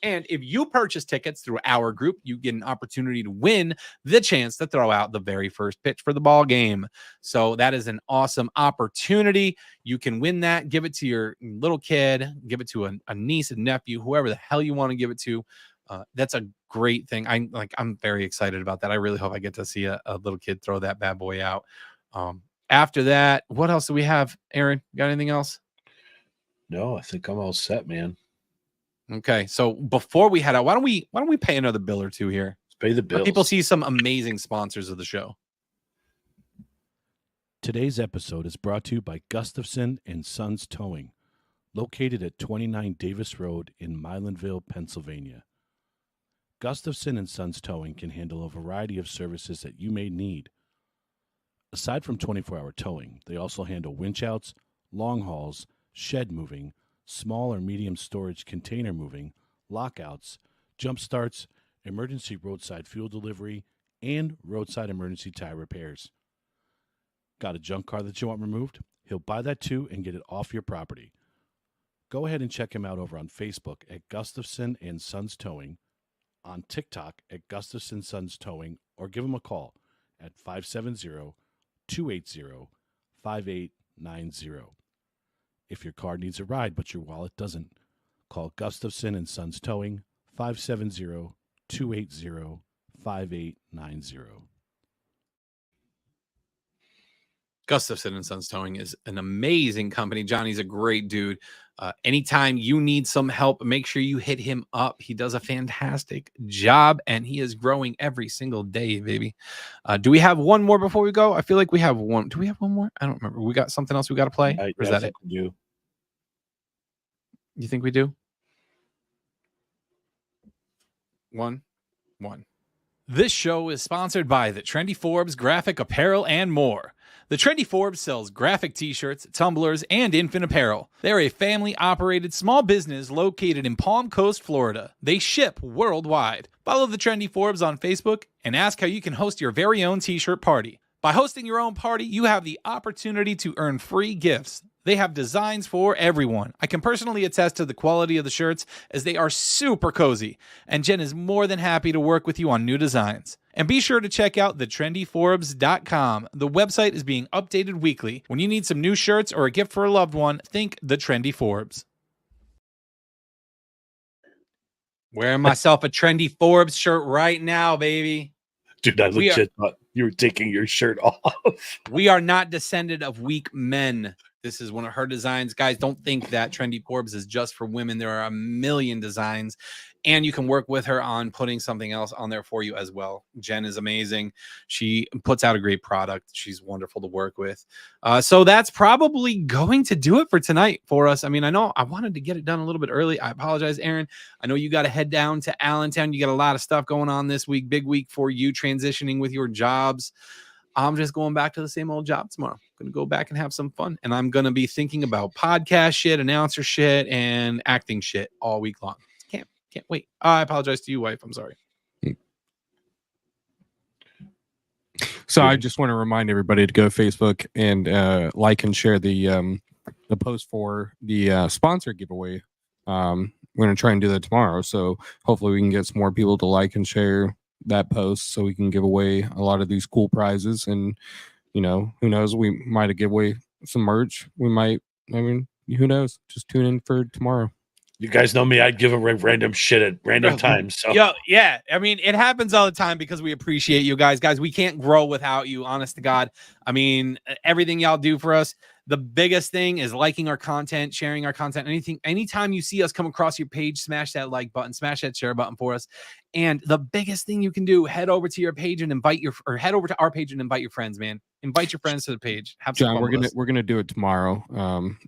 [SPEAKER 5] And if you purchase tickets through our group, you get an opportunity to win the chance to throw out the very first pitch for the ball game. So that is an awesome opportunity. You can win that. Give it to your little kid. Give it to a niece and nephew, whoever the hell you want to give it to. That's a great thing. I'm very excited about that. I really hope I get to see a little kid throw that bad boy out. After that, what else do we have? Aaron, got anything else?
[SPEAKER 4] No, I think I'm all set, man.
[SPEAKER 5] Okay, so before we head out, why don't we pay another bill or two here?
[SPEAKER 4] Let's pay the bills.
[SPEAKER 5] Let people see some amazing sponsors of the show.
[SPEAKER 10] Today's episode is brought to you by Gustafson and Sons Towing, located at 29 Davis Road in Milanville, Pennsylvania. Gustafson and Sons Towing can handle a variety of services that you may need. Aside from 24-hour towing, they also handle winch outs, long hauls, shed moving, small or medium storage container moving, lockouts, jump starts, emergency roadside fuel delivery, and roadside emergency tire repairs. Got a junk car that you want removed? He'll buy that too and get it off your property. Go ahead and check him out over on Facebook at Gustafson and Sons Towing, on TikTok at Gustafson Sons Towing, or give him a call at 570-280-5890. If your car needs a ride but your wallet doesn't, call Gustafson and Sons Towing, 570-280-5890.
[SPEAKER 5] Gustafson and Sons Towing is an amazing company. Johnny's a great dude. Anytime you need some help, make sure you hit him up. He does a fantastic job, and he is growing every single day, baby. Do we have one more before we go? I feel like we have one. Do we have one more? I don't remember. We got something else we got to play? Or is that it?
[SPEAKER 4] You
[SPEAKER 5] think we do? One.
[SPEAKER 1] This show is sponsored by the Trendy Forbes Graphic Apparel and more. The Trendy Forbes sells graphic t-shirts, tumblers, and infant apparel. They're a family-operated small business located in Palm Coast, Florida. They ship worldwide. Follow the Trendy Forbes on Facebook and ask how you can host your very own t-shirt party. By hosting your own party, you have the opportunity to earn free gifts. They have designs for everyone. I can personally attest to the quality of the shirts, as they are super cozy, and Jen is more than happy to work with you on new designs. And be sure to check out thetrendyforbes.com. The website is being updated weekly. When you need some new shirts or a gift for a loved one, think the Trendy Forbes.
[SPEAKER 5] Wearing myself a Trendy Forbes shirt right now, baby.
[SPEAKER 4] Dude, I legit thought you were taking your shirt off.
[SPEAKER 5] We are not descended of weak men. This is one of her designs. Guys, don't think that Trendy Forbes is just for women. There are a million designs, and you can work with her on putting something else on there for you as well. Jen is amazing. She puts out a great product. She's wonderful to work with. So that's probably going to do it for tonight for us. I mean, I know I wanted to get it done a little bit early. I apologize, Aaron. I know you got to head down to Allentown. You got a lot of stuff going on this week. Big week for you transitioning with your jobs. I'm just going back to the same old job tomorrow. gonna go back and have some fun, and I'm gonna be thinking about podcast shit, announcer shit, and acting shit all week long. Can't wait. I apologize to you, wife. I'm sorry.
[SPEAKER 9] So I just want to remind everybody to go to Facebook and like and share the post for the sponsor giveaway. We're going to try and do that tomorrow. So hopefully we can get some more people to like and share that post so we can give away a lot of these cool prizes. And, you know, who knows? We might give away some merch. We might, I mean, who knows? Just tune in for tomorrow.
[SPEAKER 4] You guys know me. I'd give away random shit at random times. So.
[SPEAKER 5] Yeah. I mean, it happens all the time because we appreciate you guys. Guys, we can't grow without you, honest to God. I mean, everything y'all do for us. The biggest thing is liking our content, sharing our content, anytime you see us come across your page, smash that like button, smash that share button for us. And the biggest thing you can do, head over to your page and head over to our page and invite your friends, man. Invite your friends to the page. Have some
[SPEAKER 9] John,
[SPEAKER 5] fun
[SPEAKER 9] we're gonna do it tomorrow.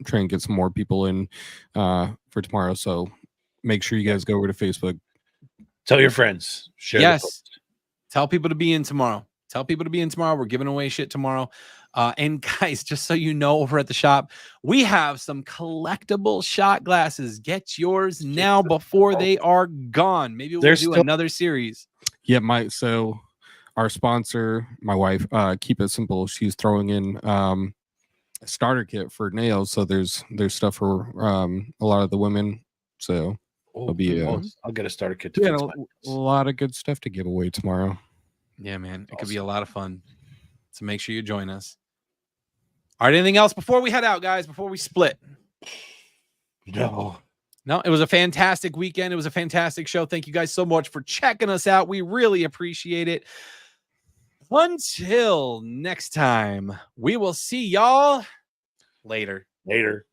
[SPEAKER 9] Try and get some more people in for tomorrow. So make sure you guys go over to Facebook.
[SPEAKER 4] Tell your friends. Share.
[SPEAKER 5] Yes. Tell people to be in tomorrow. We're giving away shit tomorrow. And guys, just so you know, over at the shop, we have some collectible shot glasses. Get yours now before they are gone. Maybe we'll do another series.
[SPEAKER 9] Yeah, so our sponsor, my wife, Keep It Simple, she's throwing in a starter kit for nails. So there's stuff for a lot of the women. So it'll be
[SPEAKER 4] I'll get a starter kit to
[SPEAKER 9] fix a lot of good stuff to give away tomorrow.
[SPEAKER 5] Yeah, man. It could be a lot of fun. So make sure you join us. All right, anything else before we head out, guys, before we split?
[SPEAKER 4] No,
[SPEAKER 5] it was a fantastic weekend. It was a fantastic show. Thank you guys so much for checking us out. We really appreciate it. Until next time, we will see y'all later.
[SPEAKER 4] Later.